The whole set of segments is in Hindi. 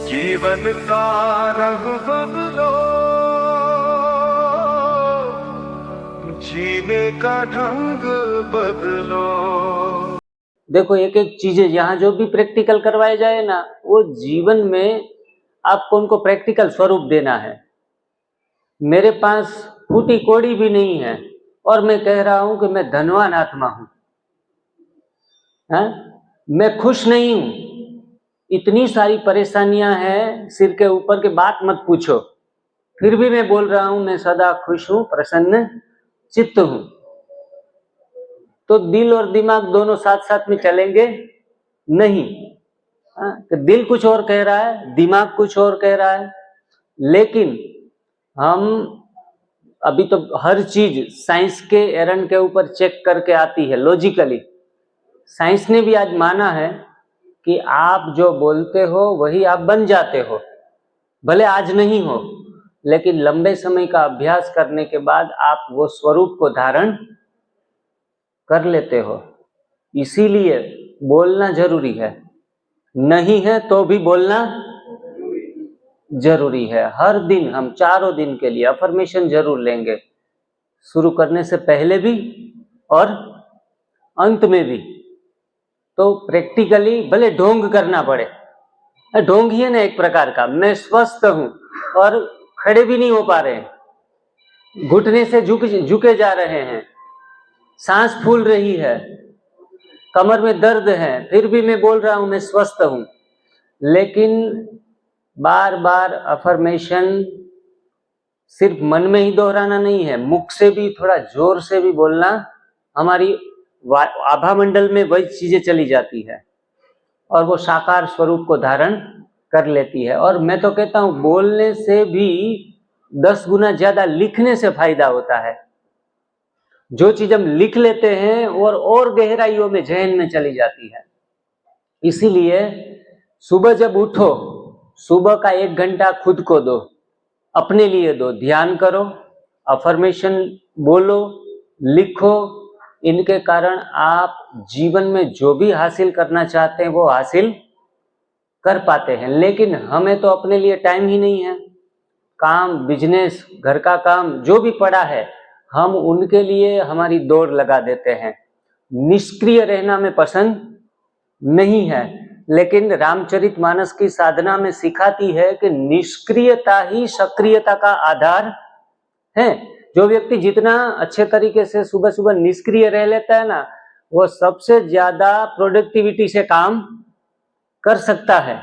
जीवन का रंग बदलो, जीने का ढंग बदलो। देखो, एक एक चीजें यहाँ जो भी प्रैक्टिकल करवाए जाए ना, वो जीवन में आपको उनको प्रैक्टिकल स्वरूप देना है। मेरे पास फूटी कौड़ी भी नहीं है और मैं कह रहा हूं कि मैं धनवान आत्मा हूं, मैं खुश नहीं हूं, इतनी सारी परेशानियां हैं सिर के ऊपर की बात मत पूछो, फिर भी मैं बोल रहा हूं मैं सदा खुश हूं, प्रसन्न चित्त हूं। तो दिल और दिमाग दोनों साथ साथ में चलेंगे नहीं। तो दिल कुछ और कह रहा है, दिमाग कुछ और कह रहा है। लेकिन हम अभी तो हर चीज साइंस के एरंड के ऊपर चेक करके आती है लॉजिकली। साइंस ने भी आज माना है कि आप जो बोलते हो वही आप बन जाते हो, भले आज नहीं हो, लेकिन लंबे समय का अभ्यास करने के बाद आप वो स्वरूप को धारण कर लेते हो। इसीलिए बोलना जरूरी है, नहीं है तो भी बोलना जरूरी है। हर दिन हम 4 दिन के लिए अफर्मेशन जरूर लेंगे, शुरू करने से पहले भी और अंत में भी। तो प्रैक्टिकली भले ढोंग करना पड़े, ढोंग ही है ना एक प्रकार का। मैं स्वस्थ हूं और खड़े भी नहीं हो पा रहे हैं, घुटने से झुके जा रहे हैं, सांस फूल रही है, कमर में दर्द है, फिर भी मैं बोल रहा हूं मैं स्वस्थ हूं। लेकिन बार बार अफर्मेशन सिर्फ मन में ही दोहराना नहीं है, मुख से भी थोड़ा जोर से भी बोलना, हमारी आभा मंडल में वही चीजें चली जाती है और वो साकार स्वरूप को धारण कर लेती है। और मैं तो कहता हूं बोलने से भी 10 गुना ज्यादा लिखने से फायदा होता है। जो चीज हम लिख लेते हैं और गहराइयों में जहन में चली जाती है। इसीलिए सुबह जब उठो, सुबह का 1 घंटा खुद को दो, अपने लिए दो, ध्यान करो, अफर्मेशन बोलो, लिखो। इनके कारण आप जीवन में जो भी हासिल करना चाहते हैं वो हासिल कर पाते हैं। लेकिन हमें तो अपने लिए टाइम ही नहीं है, काम, बिजनेस, घर का काम जो भी पड़ा है, हम उनके लिए हमारी दौड़ लगा देते हैं। निष्क्रिय रहना में पसंद नहीं है, लेकिन रामचरितमानस की साधना में सिखाती है कि निष्क्रियता ही सक्रियता का आधार है। जो व्यक्ति जितना अच्छे तरीके से सुबह सुबह निष्क्रिय रह लेता है ना, वो सबसे ज्यादा प्रोडक्टिविटी से काम कर सकता है।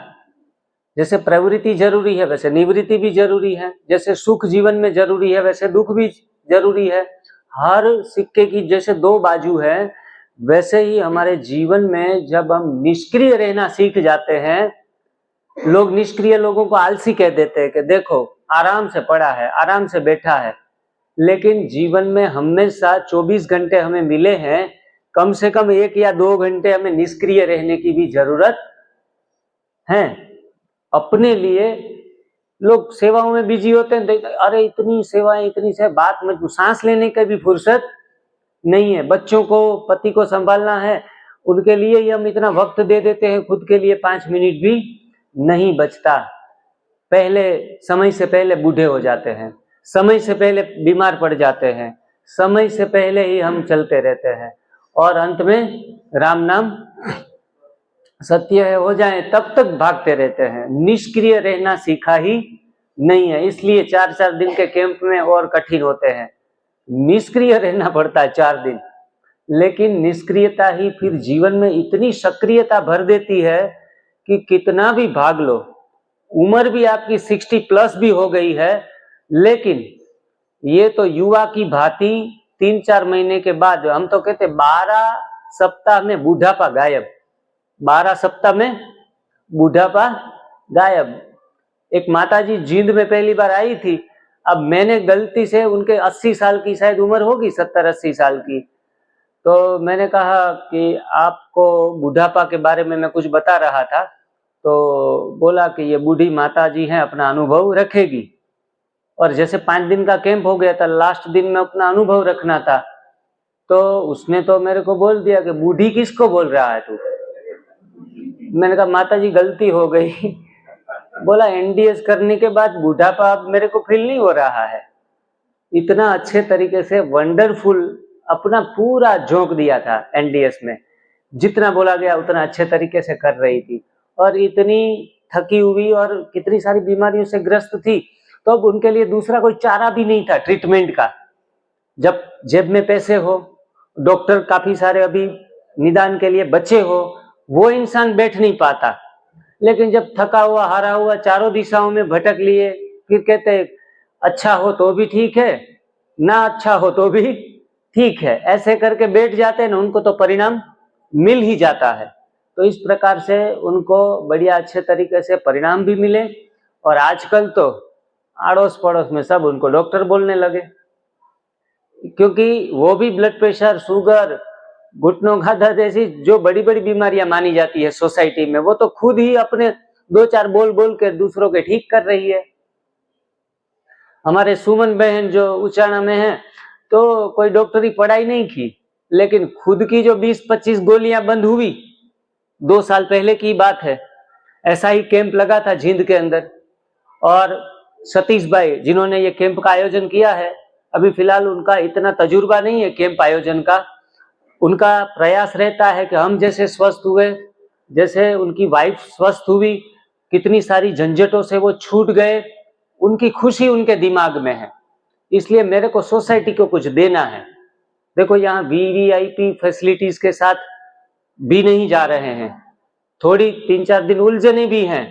जैसे प्रवृत्ति जरूरी है वैसे निवृत्ति भी जरूरी है, जैसे सुख जीवन में जरूरी है वैसे दुख भी जरूरी है। हर सिक्के की जैसे 2 बाजू है, वैसे ही हमारे जीवन में जब हम निष्क्रिय रहना सीख जाते हैं, लोग निष्क्रिय लोगों को आलसी कह देते हैं कि देखो आराम से पड़ा है, आराम से बैठा है। लेकिन जीवन में हमेशा 24 घंटे हमें मिले हैं, कम से कम 1 या 2 घंटे हमें निष्क्रिय रहने की भी जरूरत है। अपने लिए लोग सेवाओं में बिजी होते हैं, अरे इतनी सेवाएं, इतनी से बात मत, सांस लेने की भी फुर्सत नहीं है। बच्चों को, पति को संभालना है, उनके लिए ही हम इतना वक्त दे देते हैं, खुद के लिए 5 मिनट भी नहीं बचता। पहले समय से पहले बूढ़े हो जाते हैं, समय से पहले बीमार पड़ जाते हैं, समय से पहले ही हम चलते रहते हैं और अंत में राम नाम सत्य है हो जाए तब तक भागते रहते हैं। निष्क्रिय रहना सीखा ही नहीं है, इसलिए 4-4 दिन के कैंप में और कठिन होते हैं। निष्क्रिय रहना पड़ता है 4 दिन, लेकिन निष्क्रियता ही फिर जीवन में इतनी सक्रियता भर देती है कि कितना भी भाग लो। उम्र भी आपकी 60+ भी हो गई है, लेकिन ये तो युवा की भांति 3-4 महीने के बाद, हम तो कहते 12 सप्ताह में बूढ़ापा गायब, 12 सप्ताह में बूढ़ापा गायब। एक माताजी जींद में पहली बार आई थी, अब मैंने गलती से, उनके 80 साल की शायद उम्र होगी, 70-80 साल की, तो मैंने कहा कि आपको बुढ़ापा के बारे में मैं कुछ बता रहा था, तो बोला कि ये बूढ़ी माताजी हैं, अपना अनुभव रखेगी। और जैसे 5 दिन का कैंप हो गया था, लास्ट दिन में अपना अनुभव रखना था, तो उसने तो मेरे को बोल दिया कि बूढ़ी किसको बोल रहा है तू। मैंने कहा माताजी गलती हो गई, बोला एनडीएस करने के बाद बुढ़ापा अब मेरे को फील नहीं हो रहा है। इतना अच्छे तरीके से वंडरफुल अपना पूरा झोंक दिया था एनडीएस में, जितना बोला गया उतना अच्छे तरीके से कर रही थी, और इतनी थकी हुई और कितनी सारी बीमारियों से ग्रस्त थी, तो अब उनके लिए दूसरा कोई चारा भी नहीं था ट्रीटमेंट का। जब जेब में पैसे हो, डॉक्टर काफी सारे अभी निदान के लिए बचे हो, वो इंसान बैठ नहीं पाता। लेकिन जब थका हुआ हारा हुआ चारों दिशाओं में भटक लिए, फिर कहते अच्छा हो तो भी ठीक है, ना अच्छा हो तो भी ठीक है, ऐसे करके बैठ जाते हैं ना, उनको तो परिणाम मिल ही जाता है। तो इस प्रकार से उनको बढ़िया अच्छे तरीके से परिणाम भी मिले, और आजकल तो आड़ोस पड़ोस में सब उनको डॉक्टर बोलने लगे, क्योंकि वो भी ब्लड प्रेशर, शुगर, घुटनों का दर्द जैसी जो बड़ी बड़ी बीमारियां मानी जाती है सोसाइटी में, वो तो खुद ही अपने दो चार बोल बोल के दूसरों के ठीक कर रही है। हमारे सुमन बहन जो उचाना में है, तो कोई डॉक्टरी पढ़ाई नहीं की, लेकिन खुद की जो 20-25 गोलियां बंद हुई, 2 साल पहले की बात है। ऐसा ही कैंप लगा था जींद के अंदर, और सतीश भाई जिन्होंने ये कैंप का आयोजन किया है, अभी फिलहाल उनका इतना तजुर्बा नहीं है कैंप आयोजन का। उनका प्रयास रहता है कि हम जैसे स्वस्थ हुए, जैसे उनकी वाइफ स्वस्थ हुई, कितनी सारी झंझटों से वो छूट गए, उनकी खुशी उनके दिमाग में है, इसलिए मेरे को सोसाइटी को कुछ देना है। देखो यहाँ वीवीआईपी फैसिलिटीज के साथ भी नहीं जा रहे हैं, थोड़ी 3-4 दिन उलझने भी हैं,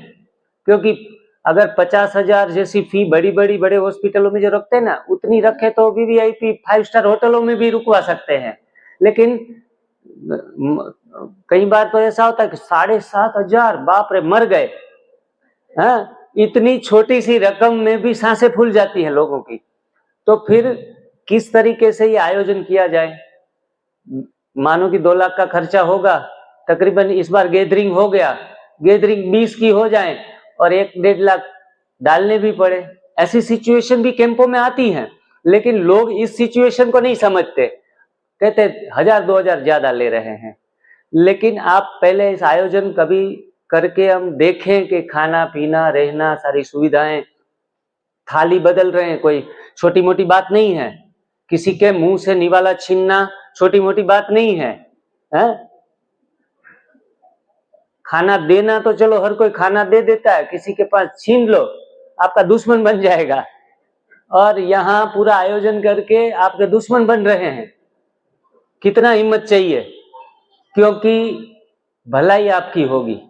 क्योंकि अगर 50,000 जैसी फी बड़े हॉस्पिटलों में जो रखते हैं ना, उतनी रखे तो वीवीआईपी 5 स्टार होटलों में भी रुकवा सकते हैं। लेकिन कई बार तो ऐसा होता है कि 7,500, बाप रे मर गए। हाँ, इतनी छोटी सी रकम में भी सांसें फूल जाती है लोगों की। तो फिर किस तरीके से ये आयोजन किया जाए? मानो कि 2 लाख का खर्चा होगा, तकरीबन इस बार गैदरिंग हो गया, गैदरिंग 20 की हो जाए और 1-1.5 लाख डालने भी पड़े। ऐसी सिचुएशन भी कैंपों में आती है, लेकिन लोग इस सिचुएशन को नहीं समझते, कहते 1,000-2,000 ज्यादा ले रहे हैं। लेकिन आप पहले इस आयोजन कभी करके हम देखें कि खाना पीना रहना सारी सुविधाएं, थाली बदल रहे हैं, कोई छोटी मोटी बात नहीं है। किसी के मुंह से निवाला छीनना छोटी मोटी बात नहीं है, खाना देना तो चलो हर कोई खाना दे देता है, किसी के पास छीन लो आपका दुश्मन बन जाएगा, और यहाँ पूरा आयोजन करके आपके दुश्मन बन रहे हैं। कितना हिम्मत चाहिए, क्योंकि भलाई आपकी होगी।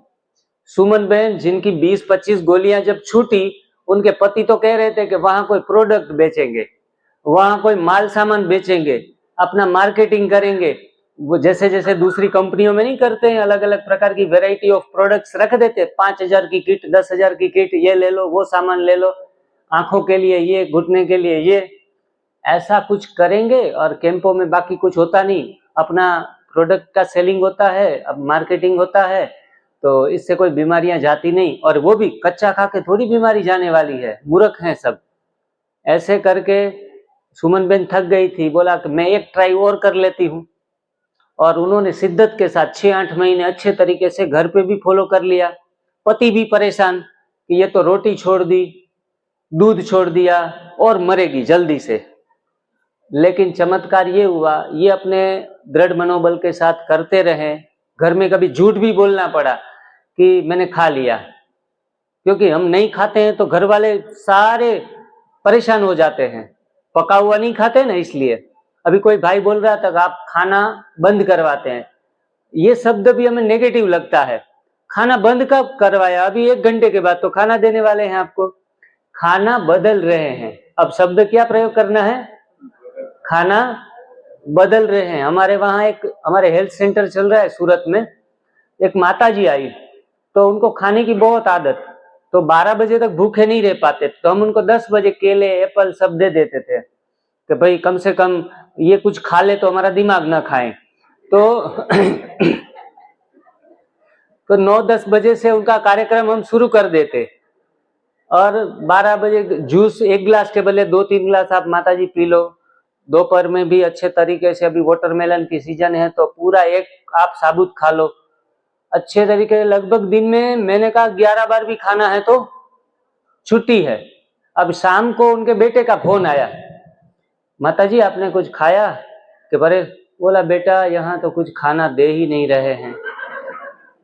सुमन बहन जिनकी 20-25 गोलियां जब छूटी, उनके पति तो कह रहे थे कि वहां कोई प्रोडक्ट बेचेंगे, वहां कोई माल सामान बेचेंगे, अपना मार्केटिंग करेंगे। वो जैसे जैसे दूसरी कंपनियों में नहीं करते हैं, अलग अलग प्रकार की वैरायटी ऑफ प्रोडक्ट्स रख देते, 5,000 की किट, 10,000 की किट, ये ले लो, वो सामान ले लो, आंखों के लिए ये, घुटने के लिए ये, ऐसा कुछ करेंगे। और कैंपों में बाकी कुछ होता नहीं, अपना प्रोडक्ट का सेलिंग होता है, अब मार्केटिंग होता है, तो इससे कोई बीमारियां जाती नहीं, और वो भी कच्चा खा के थोड़ी बीमारी जाने वाली है, मूर्ख हैं सब। ऐसे करके सुमन बेन थक गई थी, बोला कि मैं एक ट्राई और कर लेती हूँ, और उन्होंने शिद्दत के साथ 6-8 महीने अच्छे तरीके से घर पे भी फॉलो कर लिया। पति भी परेशान कि ये तो रोटी छोड़ दी, दूध छोड़ दिया और मरेगी जल्दी से। लेकिन चमत्कार ये हुआ, ये अपने दृढ़ मनोबल के साथ करते रहे। घर में कभी झूठ भी बोलना पड़ा कि मैंने खा लिया, क्योंकि हम नहीं खाते हैं तो घर वाले सारे परेशान हो जाते हैं, पका हुआ नहीं खाते ना, इसलिए। अभी कोई भाई बोल रहा था कि आप खाना बंद करवाते हैं, ये शब्द भी हमें नेगेटिव लगता है। खाना बंद कब करवाया? अभी 1 घंटे के बाद तो खाना देने वाले हैं आपको। खाना बदल रहे हैं, अब शब्द क्या प्रयोग करना है? खाना बदल रहे हैं। हमारे वहां हमारे हेल्थ सेंटर चल रहा है सूरत में, एक माताजी आई, तो उनको खाने की बहुत आदत, तो 12 बजे तक भूखे नहीं रह पाते, तो हम उनको 10 बजे केले, एप्पल सब दे देते थे कि भाई कम से कम ये कुछ खा ले तो हमारा दिमाग ना खाए। तो 9-10 बजे से उनका कार्यक्रम हम शुरू कर देते, और 12 बजे जूस 1 गिलास के बदले 2-3 गिलास आप माताजी पी लो। दोपहर में भी अच्छे तरीके से, अभी वाटरमेलन की सीजन है तो पूरा एक आप साबुत खा लो अच्छे तरीके। लगभग दिन में मैंने कहा 11 बार भी खाना है तो छुट्टी है। अब शाम को उनके बेटे का फोन आया, माताजी आपने कुछ खाया? कि बड़े बोला बेटा यहाँ तो कुछ खाना दे ही नहीं रहे हैं।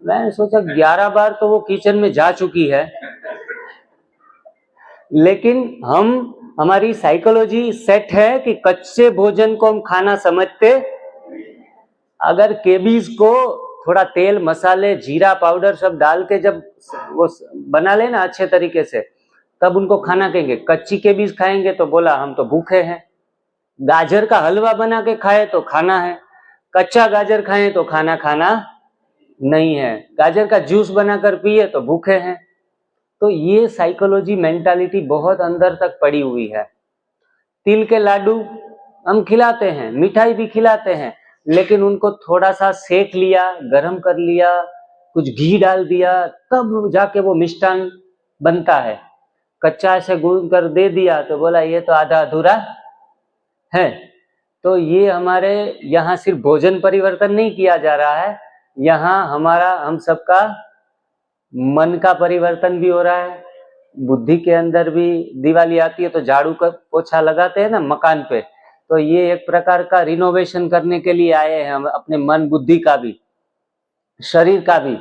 मैंने सोचा 11 बार तो वो किचन में जा चुकी है, लेकिन हमारी साइकोलॉजी सेट है कि कच्चे भोजन को हम खाना समझते। अगर केबीज को थोड़ा तेल मसाले जीरा पाउडर सब डाल के जब वो बना लेना अच्छे तरीके से, तब उनको खाना कहेंगे। कच्ची केबीज खाएंगे तो बोला हम तो भूखे हैं। गाजर का हलवा बना के खाए तो खाना है, कच्चा गाजर खाएं तो खाना नहीं है। गाजर का जूस बनाकर पिए तो भूखे हैं। तो ये साइकोलॉजी मेंटालिटी बहुत अंदर तक पड़ी हुई है। तिल के लाडू हम खिलाते हैं, मिठाई भी खिलाते हैं, लेकिन उनको थोड़ा सा सेक लिया, गरम कर लिया, कुछ घी डाल दिया, तब जाके वो मिष्टान बनता है। कच्चा से गूंद कर दे दिया तो बोला ये तो आधा अधूरा है। तो ये हमारे यहाँ सिर्फ भोजन परिवर्तन नहीं किया जा रहा है, यहाँ हम सबका मन का परिवर्तन भी हो रहा है। बुद्धि के अंदर भी दिवाली आती है तो झाड़ू का पोछा लगाते हैं ना मकान पे, तो ये एक प्रकार का रिनोवेशन करने के लिए आए हैं हम, अपने मन बुद्धि का भी शरीर का भी।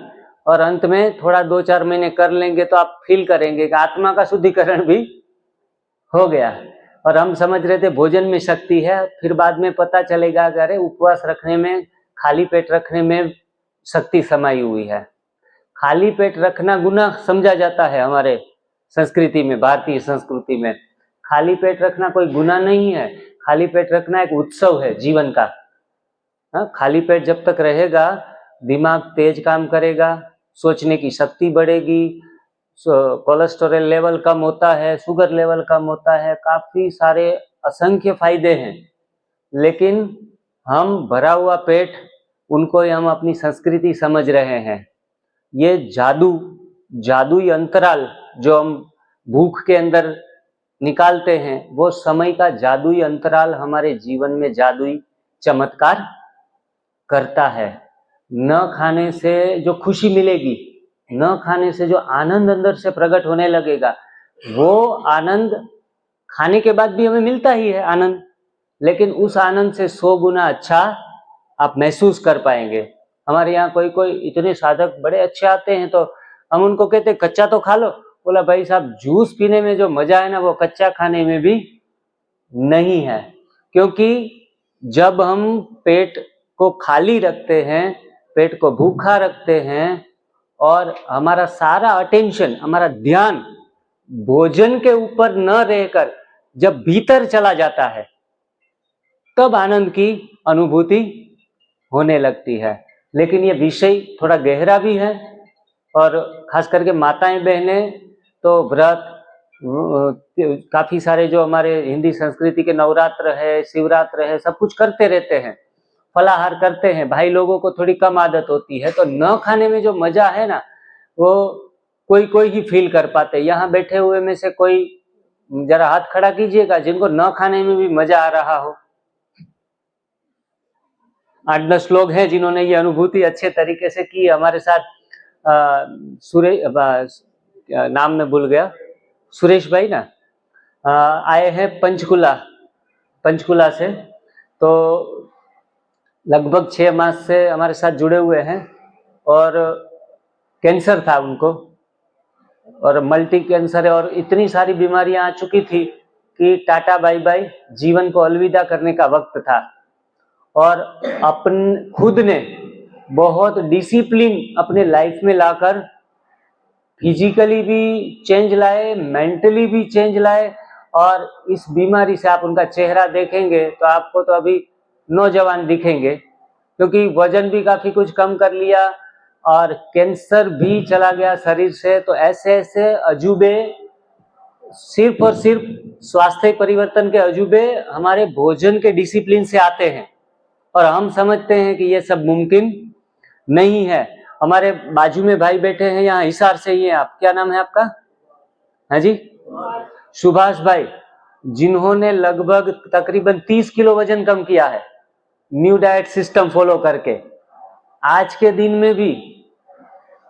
और अंत में थोड़ा 2-4 महीने कर लेंगे तो आप फील करेंगे कि आत्मा का शुद्धिकरण भी हो गया। और हम समझ रहे थे भोजन में शक्ति है, फिर बाद में पता चलेगा कि अरे उपवास रखने में, खाली पेट रखने में शक्ति समाई हुई है। खाली पेट रखना गुनाह समझा जाता है हमारे संस्कृति में, भारतीय संस्कृति में। खाली पेट रखना कोई गुनाह नहीं है, खाली पेट रखना एक उत्सव है जीवन का। खाली पेट जब तक रहेगा दिमाग तेज काम करेगा, सोचने की शक्ति बढ़ेगी, कोलेस्टेरॉल लेवल कम होता है, शुगर लेवल कम होता है, काफी सारे असंख्य फायदे हैं। लेकिन हम भरा हुआ पेट, उनको हम अपनी संस्कृति समझ रहे हैं। ये जादुई अंतराल जो हम भूख के अंदर निकालते हैं, वो समय का जादुई अंतराल हमारे जीवन में जादुई चमत्कार करता है। न खाने से जो खुशी मिलेगी, न खाने से जो आनंद अंदर से प्रकट होने लगेगा, वो आनंद खाने के बाद भी हमें मिलता ही है आनंद, लेकिन उस आनंद से 100 गुना अच्छा आप महसूस कर पाएंगे। हमारे यहाँ कोई इतने साधक बड़े अच्छे आते हैं तो हम उनको कहते कच्चा तो खा लो। बोला भाई साहब जूस पीने में जो मजा है ना, वो कच्चा खाने में भी नहीं है। क्योंकि जब हम पेट को खाली रखते हैं, पेट को भूखा रखते हैं और हमारा सारा अटेंशन, हमारा ध्यान भोजन के ऊपर न रहकर जब भीतर चला जाता है, तब आनंद की अनुभूति होने लगती है। लेकिन ये विषय थोड़ा गहरा भी है, और खास करके माताएं बहनें तो व्रत, काफी सारे जो हमारे हिंदी संस्कृति के नवरात्र है, शिवरात्र है, सब कुछ करते रहते हैं, फलाहार करते हैं। भाई लोगों को थोड़ी कम आदत होती है, तो न खाने में जो मजा है ना, वो कोई ही फील कर पाते। यहाँ बैठे हुए में से कोई जरा हाथ खड़ा कीजिएगा जिनको न खाने में भी मजा आ रहा हो। 8-10 लोग हैं जिन्होंने ये अनुभूति अच्छे तरीके से की हमारे साथ। नाम में भूल गया, सुरेश भाई ना, आए हैं पंचकुला से, तो लगभग 6 मास से हमारे साथ जुड़े हुए हैं। और कैंसर था उनको, और मल्टी कैंसर है, और इतनी सारी बीमारियां आ चुकी थी कि टाटा बाय बाय, जीवन को अलविदा करने का वक्त था। और खुद ने बहुत डिसिप्लिन अपने लाइफ में लाकर फिजिकली भी चेंज लाए, मेंटली भी चेंज लाए। और इस बीमारी से आप उनका चेहरा देखेंगे तो आपको तो अभी नौजवान दिखेंगे, क्योंकि वजन भी काफी कुछ कम कर लिया और कैंसर भी चला गया शरीर से। तो ऐसे ऐसे अजूबे, सिर्फ और सिर्फ स्वास्थ्य परिवर्तन के अजूबे हमारे भोजन के डिसिप्लिन से आते हैं, और हम समझते हैं कि ये सब मुमकिन नहीं है। हमारे बाजू में भाई बैठे हैं, यहाँ हिसार से ही हैं आप, क्या नाम है आपका? है जी, सुभाष भाई, जिन्होंने लगभग तकरीबन 30 किलो वजन कम किया है न्यू डाइट सिस्टम फॉलो करके। आज के दिन में भी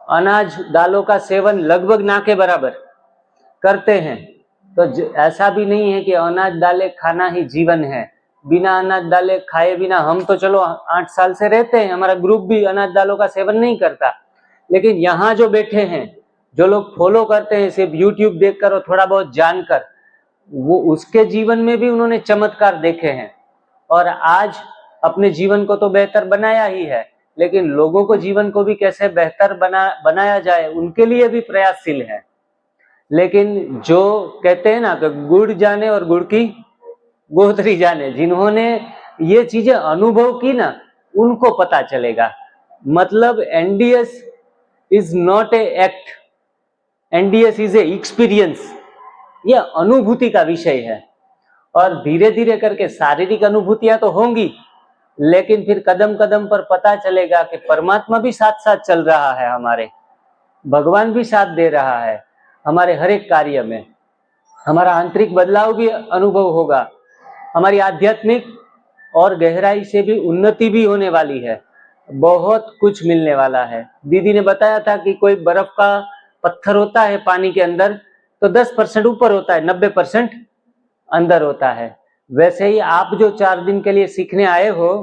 अनाज दालों का सेवन लगभग ना के बराबर, करते हैं तो ऐसा भी नहीं है कि अनाज दालें खाना ही जीवन है। बिना अनाज दालें खाए बिना हम तो चलो 8 साल से रहते हैं, हमारा ग्रुप भी अनाज दालों का सेवन नहीं करता, लेकिन यहाँ जो बैठे हैं, जो लोग फॉलो करते हैं सिर्फ यूट्यूब देखकर और थोड़ा बहुत जानकर, वो उसके जीवन में भी उन्होंने चमत्कार देखे हैं और आज अपने जीवन को तो बेहतर बनाया ही है, लेकिन लोगों को जीवन को भी कैसे बेहतर बनाया जाए उनके लिए भी प्रयासशील है। लेकिन जो कहते हैं ना कि गुड़ जाने और गुड़ की गोहतरी जाने, जिन्होंने ये चीजें अनुभव की ना उनको पता चलेगा। मतलब NDS is not a act, NDS is a experience. ये अनुभूति का विषय है और धीरे धीरे करके शारीरिक अनुभूतियां तो होंगी, लेकिन फिर कदम कदम पर पता चलेगा कि परमात्मा भी साथ साथ चल रहा है, हमारे भगवान भी साथ दे रहा है हमारे हर एक कार्य में। हमारा आंतरिक बदलाव भी अनुभव होगा, हमारी आध्यात्मिक और गहराई से भी उन्नति भी होने वाली है, बहुत कुछ मिलने वाला है। दीदी ने बताया था कि कोई बर्फ का पत्थर होता है पानी के अंदर तो 10% ऊपर होता है, 90% अंदर होता है। वैसे ही आप जो 4 दिन के लिए सीखने आए हो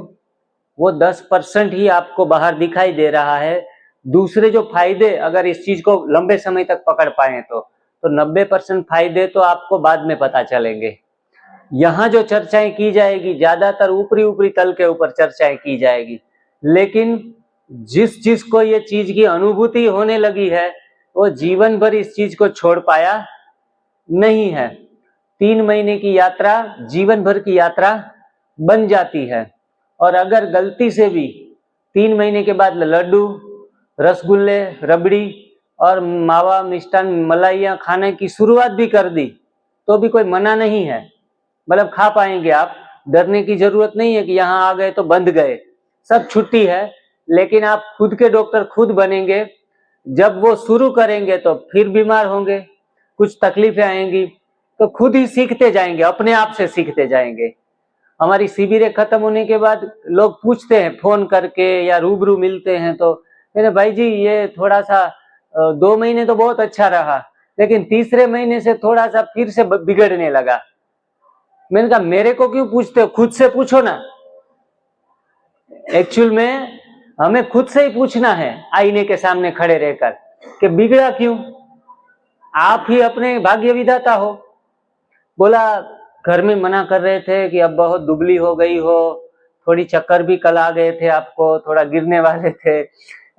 वो 10% ही आपको बाहर दिखाई दे रहा है। दूसरे जो फायदे, अगर इस चीज को लंबे समय तक पकड़ पाए तो 90% फायदे तो आपको बाद में पता चलेंगे। यहाँ जो चर्चाएं की जाएगी ज्यादातर ऊपरी ऊपरी तल के ऊपर चर्चाएं की जाएगी, लेकिन जिस चीज को ये चीज की अनुभूति होने लगी है वो जीवन भर इस चीज को छोड़ पाया नहीं है। 3 महीने की यात्रा जीवन भर की यात्रा बन जाती है। और अगर गलती से भी 3 महीने के बाद लड्डू, रसगुल्ले, रबड़ी और मावा, मिष्टान, मलाइयाँ खाने की शुरुआत भी कर दी तो भी कोई मना नहीं है, मतलब खा पाएंगे आप। डरने की जरूरत नहीं है कि यहाँ आ गए तो बंद गए, सब छुट्टी है। लेकिन आप खुद के डॉक्टर खुद बनेंगे। जब वो शुरू करेंगे तो फिर बीमार होंगे, कुछ तकलीफें आएंगी, तो खुद ही सीखते जाएंगे, अपने आप से सीखते जाएंगे। हमारी शिविरें खत्म होने के बाद लोग पूछते हैं फोन करके या रूबरू मिलते हैं तो मैंने, भाई जी ये थोड़ा सा 2 महीने तो बहुत अच्छा रहा, लेकिन तीसरे महीने से थोड़ा सा फिर से बिगड़ने लगा। मैंने कहा मेरे को क्यों पूछते हो, खुद से पूछो ना। एक्चुअल में हमें खुद से ही पूछना है आईने के सामने खड़े रहकर कि बिगड़ा क्यों, आप ही अपने भाग्य विधाता हो। बोला घर में मना कर रहे थे कि अब बहुत दुबली हो गई हो, थोड़ी चक्कर भी कल आ गए थे आपको, थोड़ा गिरने वाले थे।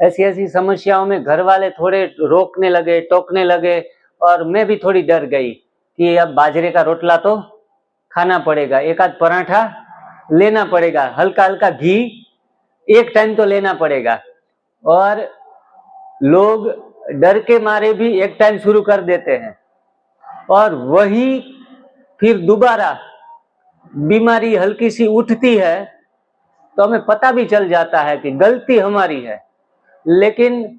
ऐसी ऐसी समस्याओं में घर वाले थोड़े रोकने लगे, टोकने लगे और मैं भी थोड़ी डर गई कि अब बाजरे का रोटला तो खाना पड़ेगा, एक आध पराठा लेना पड़ेगा, हल्का हल्का घी एक टाइम तो लेना पड़ेगा। और लोग डर के मारे भी एक टाइम शुरू कर देते हैं और वही फिर दोबारा बीमारी हल्की सी उठती है तो हमें पता भी चल जाता है कि गलती हमारी है। लेकिन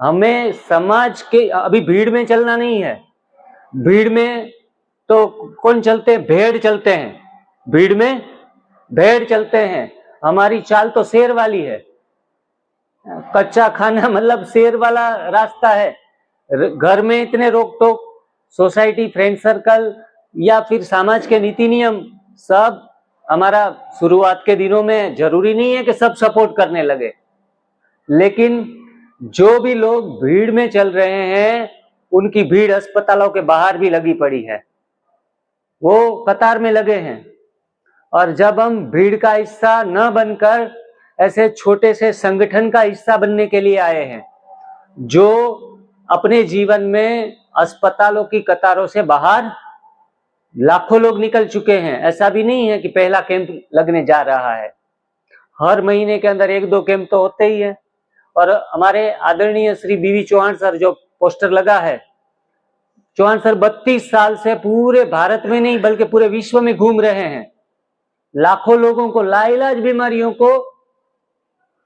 हमें समाज के, अभी भीड़ में चलना नहीं है। भीड़ में तो कौन चलते हैं, भेड़ चलते हैं, भीड़ में भेड़ चलते हैं। हमारी चाल तो शेर वाली है, कच्चा खाना मतलब शेर वाला रास्ता है। घर में इतने रोक टोक, सोसाइटी, फ्रेंड सर्कल या फिर समाज के नीति नियम, सब हमारा शुरुआत के दिनों में जरूरी नहीं है कि सब सपोर्ट करने लगे, लेकिन जो भी लोग भीड़ में चल रहे हैं उनकी भीड़ अस्पतालों के बाहर भी लगी पड़ी है, वो कतार में लगे हैं। और जब हम भीड़ का हिस्सा न बनकर ऐसे छोटे से संगठन का हिस्सा बनने के लिए आए हैं, जो अपने जीवन में अस्पतालों की कतारों से बाहर लाखों लोग निकल चुके हैं। ऐसा भी नहीं है कि पहला कैंप लगने जा रहा है, हर महीने के अंदर 1-2 कैंप तो होते ही है। और हमारे आदरणीय श्री बीवी चौहान सर जो पोस्टर लगा है, चौहान सर 32 साल से पूरे भारत में नहीं बल्कि पूरे विश्व में घूम रहे हैं, लाखों लोगों को, लाइलाज बीमारियों को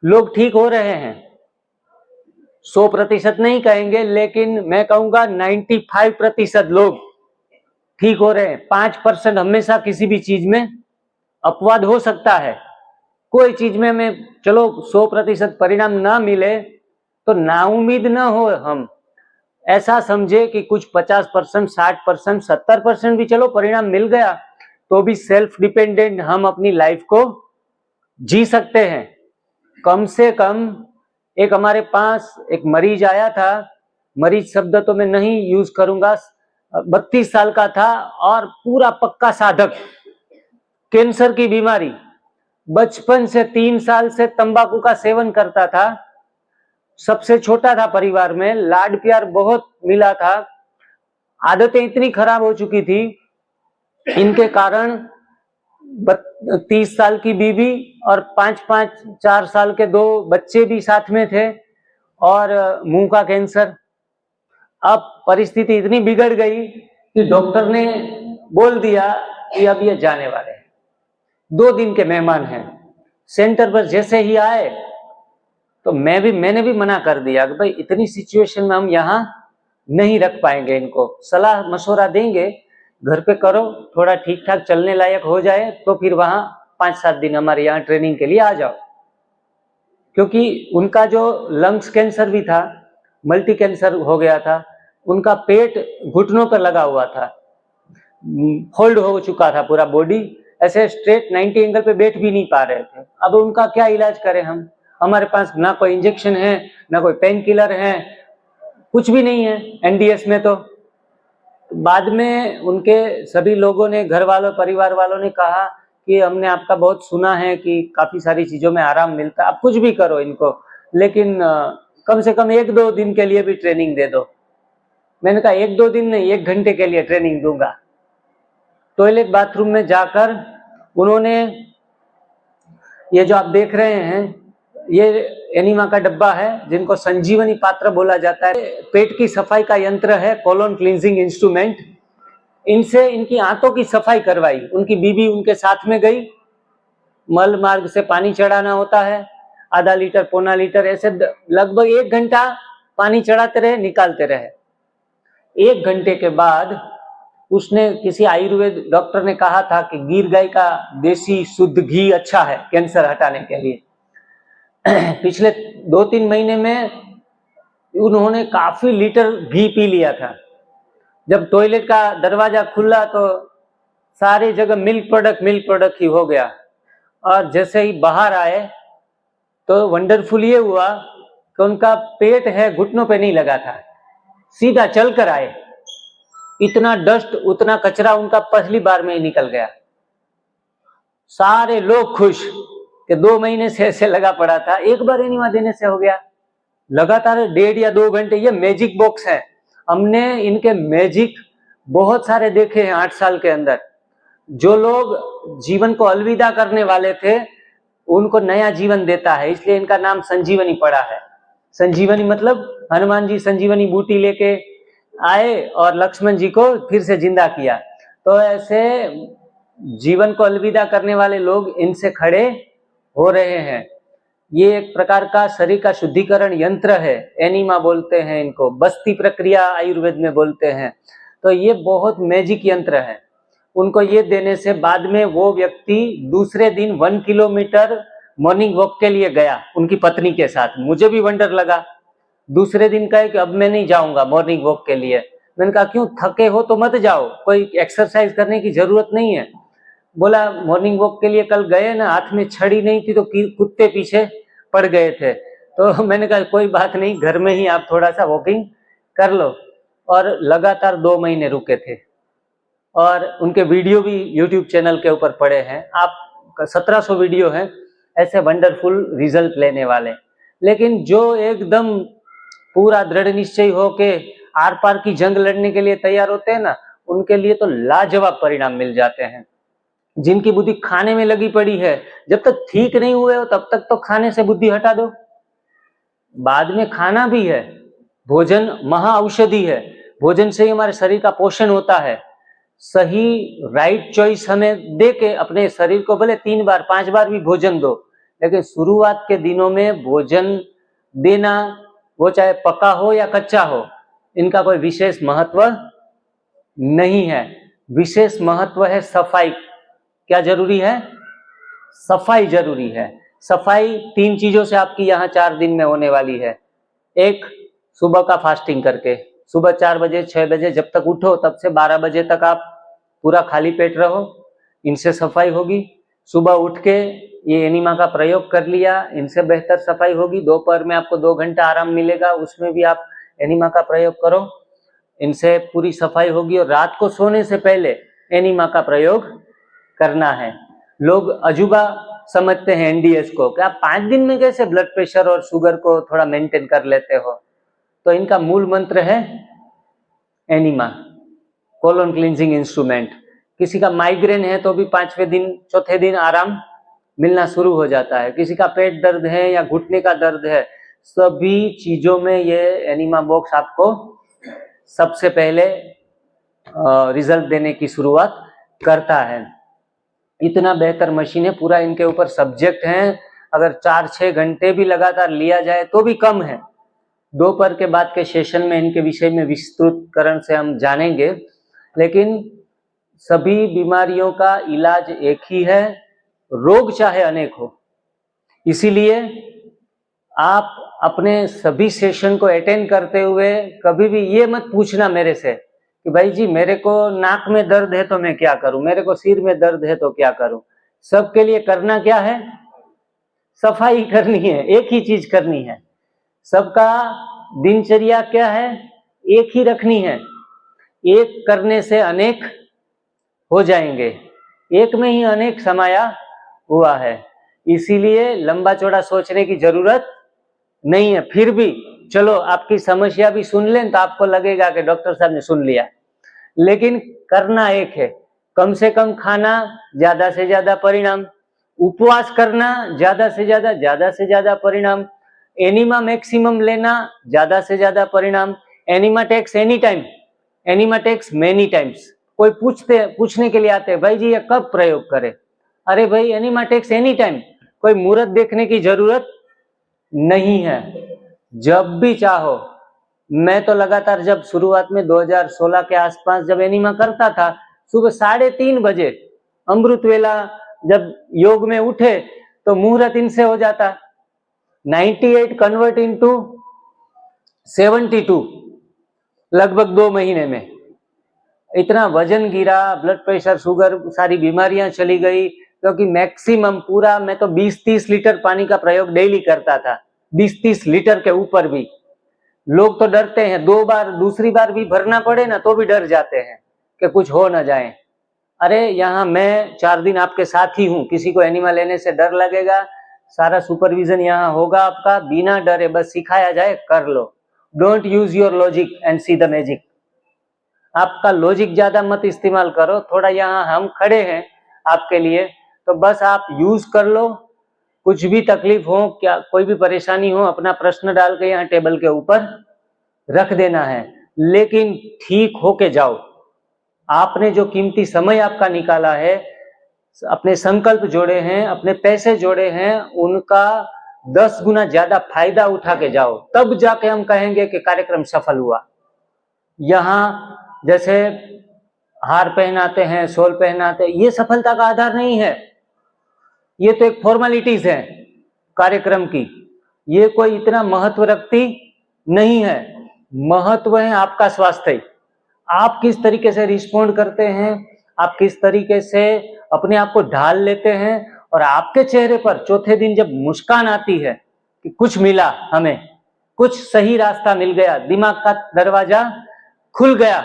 लोग ठीक हो रहे हैं। 100% नहीं कहेंगे, लेकिन मैं कहूंगा 95% लोग ठीक हो रहे हैं। 5% हमेशा किसी भी चीज में अपवाद हो सकता है। कोई चीज में मैं चलो 100% परिणाम ना मिले तो नाउम्मीद ना हो हम। ऐसा समझे कि कुछ 50%, 60%, 70% भी चलो परिणाम मिल गया तो भी सेल्फ डिपेंडेंट हम अपनी लाइफ को जी सकते हैं। कम से कम एक हमारे पास एक मरीज आया था, मरीज शब्द तो मैं नहीं यूज करूंगा, 32 साल का था और पूरा पक्का साधक, कैंसर की बीमारी, बचपन से 3 साल से तंबाकू का सेवन करता था, सबसे छोटा था परिवार में, लाड प्यार बहुत मिला था, आदतें इतनी खराब हो चुकी थी इनके कारण 30 साल की बीवी और 4 साल के 2 बच्चे भी साथ में थे और मुंह का कैंसर। अब परिस्थिति इतनी बिगड़ गई कि डॉक्टर ने बोल दिया कि अब ये जाने वाले हैं। 2 दिन के मेहमान हैं। सेंटर पर जैसे ही आए तो मैंने भी मना कर दिया कि भाई इतनी सिचुएशन में हम यहाँ नहीं रख पाएंगे, इनको सलाह मशवरा देंगे, घर पे करो, थोड़ा ठीक ठाक चलने लायक हो जाए तो फिर वहां 5-7 दिन हमारे यहाँ ट्रेनिंग के लिए आ जाओ। क्योंकि उनका जो लंग्स कैंसर भी था, मल्टी कैंसर हो गया था, उनका पेट घुटनों पर लगा हुआ था, फोल्ड हो चुका था पूरा बॉडी, ऐसे स्ट्रेट 90 एंगल पे बैठ भी नहीं पा रहे थे। अब उनका क्या इलाज करें हम, हमारे पास ना कोई इंजेक्शन है, ना कोई पेन किलर है, कुछ भी नहीं है एनडीएस में। तो बाद में उनके सभी लोगों ने, घर वालों, परिवार वालों ने कहा कि हमने आपका बहुत सुना है कि काफी सारी चीजों में आराम मिलता है, आप कुछ भी करो इनको, लेकिन कम से कम 1-2 दिन के लिए भी ट्रेनिंग दे दो। मैंने कहा 1-2 दिन नहीं, 1 घंटे के लिए ट्रेनिंग दूंगा। टॉयलेट बाथरूम में जाकर उन्होंने, ये जो आप देख रहे हैं ये एनिमा का डब्बा है जिनको संजीवनी पात्र बोला जाता है, पेट की सफाई का यंत्र है, कोलोन क्लींजिंग इंस्ट्रूमेंट। इनसे इनकी आंतों की सफाई करवाई, उनकी बीबी उनके साथ में गई, मल मार्ग से पानी चढ़ाना होता है, आधा लीटर, पौना लीटर, ऐसे लगभग 1 घंटा पानी चढ़ाते रहे, निकालते रहे। 1 घंटे के बाद उसने, किसी आयुर्वेद डॉक्टर ने कहा था कि गिर गाय का देसी शुद्ध घी अच्छा है कैंसर हटाने के लिए। पिछले 2-3 महीने में उन्होंने काफी लीटर घी पी लिया था। जब टॉयलेट का दरवाजा खुला तो सारी जगह मिल्क प्रोडक्ट ही हो गया, और जैसे ही बाहर आए तो वंडरफुल ये हुआ कि उनका पेट है घुटनों पे नहीं लगा था, सीधा चलकर आए। इतना डस्ट, उतना कचरा उनका पहली बार में ही निकल गया। सारे लोग खुश कि 2 महीने से ऐसे लगा पड़ा था, एक बार एनिमा देने से हो गया। लगातार 1.5 या 2 घंटे, ये मैजिक बॉक्स है, हमने इनके मैजिक बहुत सारे देखे हैं 8 साल के अंदर। जो लोग जीवन को अलविदा करने वाले थे उनको नया जीवन देता है, इसलिए इनका नाम संजीवनी पड़ा है। संजीवनी मतलब हनुमान जी संजीवनी बूटी लेके आए और लक्ष्मण जी को फिर से जिंदा किया। तो ऐसे जीवन को अलविदा करने वाले लोग इनसे खड़े हो रहे हैं। ये एक प्रकार का शरीर का शुद्धिकरण यंत्र है, एनिमा बोलते हैं इनको, बस्ती प्रक्रिया आयुर्वेद में बोलते हैं। तो ये बहुत मैजिक यंत्र है। उनको ये देने से बाद में वो व्यक्ति दूसरे दिन 1 किलोमीटर मॉर्निंग वॉक के लिए गया उनकी पत्नी के साथ। मुझे भी वंडर लगा, दूसरे दिन कहे कि अब मैं नहीं जाऊंगा मॉर्निंग वॉक के लिए। मैंने कहा क्यों, थके हो तो मत जाओ, कोई एक्सरसाइज करने की जरूरत नहीं है। बोला मॉर्निंग वॉक के लिए कल गए ना, हाथ में छड़ी नहीं थी तो कुत्ते पीछे पड़ गए थे। तो मैंने कहा कोई बात नहीं, घर में ही आप थोड़ा सा वॉकिंग कर लो। और लगातार 2 महीने रुके थे और उनके वीडियो भी यूट्यूब चैनल के ऊपर पड़े हैं। आप 1700 वीडियो हैं ऐसे वंडरफुल रिजल्ट लेने वाले। लेकिन जो एकदम पूरा दृढ़ निश्चय हो के आर पार की जंग लड़ने के लिए तैयार होते हैं ना, उनके लिए तो लाजवाब परिणाम मिल जाते हैं। जिनकी बुद्धि खाने में लगी पड़ी है, जब तक ठीक नहीं हुए हो तब तक तो खाने से बुद्धि हटा दो, बाद में खाना भी है। भोजन महा औषधि है, भोजन से ही हमारे शरीर का पोषण होता है। सही राइट चॉइस हमें दे के अपने शरीर को भले 3 बार 5 बार भी भोजन दो, लेकिन शुरुआत के दिनों में भोजन देना, वो चाहे पका हो या कच्चा हो, इनका कोई विशेष महत्व नहीं है। विशेष महत्व है सफाई। क्या जरूरी है? सफाई जरूरी है। सफाई 3 चीजों से आपकी यहाँ 4 दिन में होने वाली है। एक, सुबह का फास्टिंग करके, सुबह 4 बजे 6 बजे जब तक उठो तब से 12 बजे तक आप पूरा खाली पेट रहो, इनसे सफाई होगी। सुबह उठ के ये एनिमा का प्रयोग कर लिया, इनसे बेहतर सफाई होगी। दोपहर में आपको 2 घंटा आराम मिलेगा, उसमें भी आप एनिमा का प्रयोग करो, इनसे पूरी सफाई होगी। और रात को सोने से पहले एनिमा का प्रयोग करना है। लोग अजूबा समझते हैं एनडीएस को कि आप 5 दिन में कैसे ब्लड प्रेशर और शुगर को थोड़ा मेंटेन कर लेते हो। तो इनका मूल मंत्र है एनिमा, कोलोन क्लींजिंग इंस्ट्रूमेंट। किसी का माइग्रेन है तो भी 5वें दिन 4थे दिन आराम मिलना शुरू हो जाता है। किसी का पेट दर्द है या घुटने का दर्द है, सभी चीजों में ये एनिमा बॉक्स आपको सबसे पहले रिजल्ट देने की शुरुआत करता है। इतना बेहतर मशीन है, पूरा इनके ऊपर सब्जेक्ट है। अगर 4-6 घंटे भी लगातार लिया जाए तो भी कम है। दोपहर के बाद के सेशन में इनके विषय में विस्तृतकरण से हम जानेंगे, लेकिन सभी बीमारियों का इलाज एक ही है, रोग चाहे अनेक हो। इसीलिए आप अपने सभी सेशन को अटेंड करते हुए कभी भी ये मत पूछना मेरे से कि भाई जी मेरे को नाक में दर्द है तो मैं क्या करूं, मेरे को सिर में दर्द है तो क्या करूं। सबके लिए करना क्या है? सफाई करनी है, एक ही चीज करनी है। सबका दिनचर्या क्या है? एक ही रखनी है। एक करने से अनेक हो जाएंगे, एक में ही अनेक समाया हुआ है। इसीलिए लंबा चौड़ा सोचने की जरूरत नहीं है। फिर भी चलो आपकी समस्या भी सुन लें तो आपको लगेगा कि डॉक्टर साहब ने सुन लिया, लेकिन करना एक है। कम से कम खाना, ज्यादा से ज्यादा परिणाम। उपवास करना, ज्यादा से ज्यादा परिणाम। एनिमा मैक्सिमम लेना, ज्यादा से ज्यादा परिणाम। Enema takes any time, enema takes many times. कोई पूछने के लिए आते हैं भाई जी ये कब प्रयोग करें? अरे भाई एनिमा टेक्स एनी टाइम, कोई मुहूर्त देखने की जरूरत नहीं है, जब भी चाहो। मैं तो लगातार जब शुरुआत में 2016 के आसपास जब एनिमा करता था, सुबह 3:30 बजे अमृत वेला जब योग में उठे तो मुहूर्त इनसे हो जाता। 98 कन्वर्ट इनटू 72 लगभग 2 महीने में। इतना वजन गिरा, ब्लड प्रेशर, शुगर, सारी बीमारियां चली गई, क्योंकि मैक्सिमम पूरा मैं तो 20-30 लीटर पानी का प्रयोग डेली करता था। 20-30 लीटर के ऊपर भी। लोग तो डरते हैं, 2 बार दूसरी बार भी भरना पड़े ना तो भी डर जाते हैं कि कुछ हो ना जाए। अरे यहाँ मैं 4 दिन आपके साथ ही हूँ, किसी को एनिमा लेने से डर लगेगा, सारा सुपरविजन यहाँ होगा आपका, बिना डरे बस सिखाया जाए कर लो। Don't use your logic and see the magic. आपका लॉजिक ज्यादा मत इस्तेमाल करो, थोड़ा यहाँ हम खड़े हैं आपके लिए, तो बस आप यूज कर लो। कुछ भी तकलीफ हो, क्या कोई भी परेशानी हो, अपना प्रश्न डाल के यहाँ टेबल के ऊपर रख देना है, लेकिन ठीक होके जाओ। आपने जो कीमती समय आपका निकाला है, अपने संकल्प जोड़े हैं, अपने पैसे जोड़े हैं, उनका 10 गुना ज्यादा फायदा उठा के जाओ, तब जाके हम कहेंगे कि कार्यक्रम सफल हुआ। यहाँ जैसे हार पहनाते हैं, शॉल पहनाते हैं, ये सफलता का आधार नहीं है। ये तो एक फॉर्मेलिटीज है कार्यक्रम की, ये कोई इतना महत्व रखती नहीं है। महत्व है आपका स्वास्थ्य। आप किस तरीके से रिस्पॉन्ड करते हैं, आप किस तरीके से अपने आप को ढाल लेते हैं, और आपके चेहरे पर चौथे दिन जब मुस्कान आती है कि कुछ मिला, हमें कुछ सही रास्ता मिल गया, दिमाग का दरवाजा खुल गया,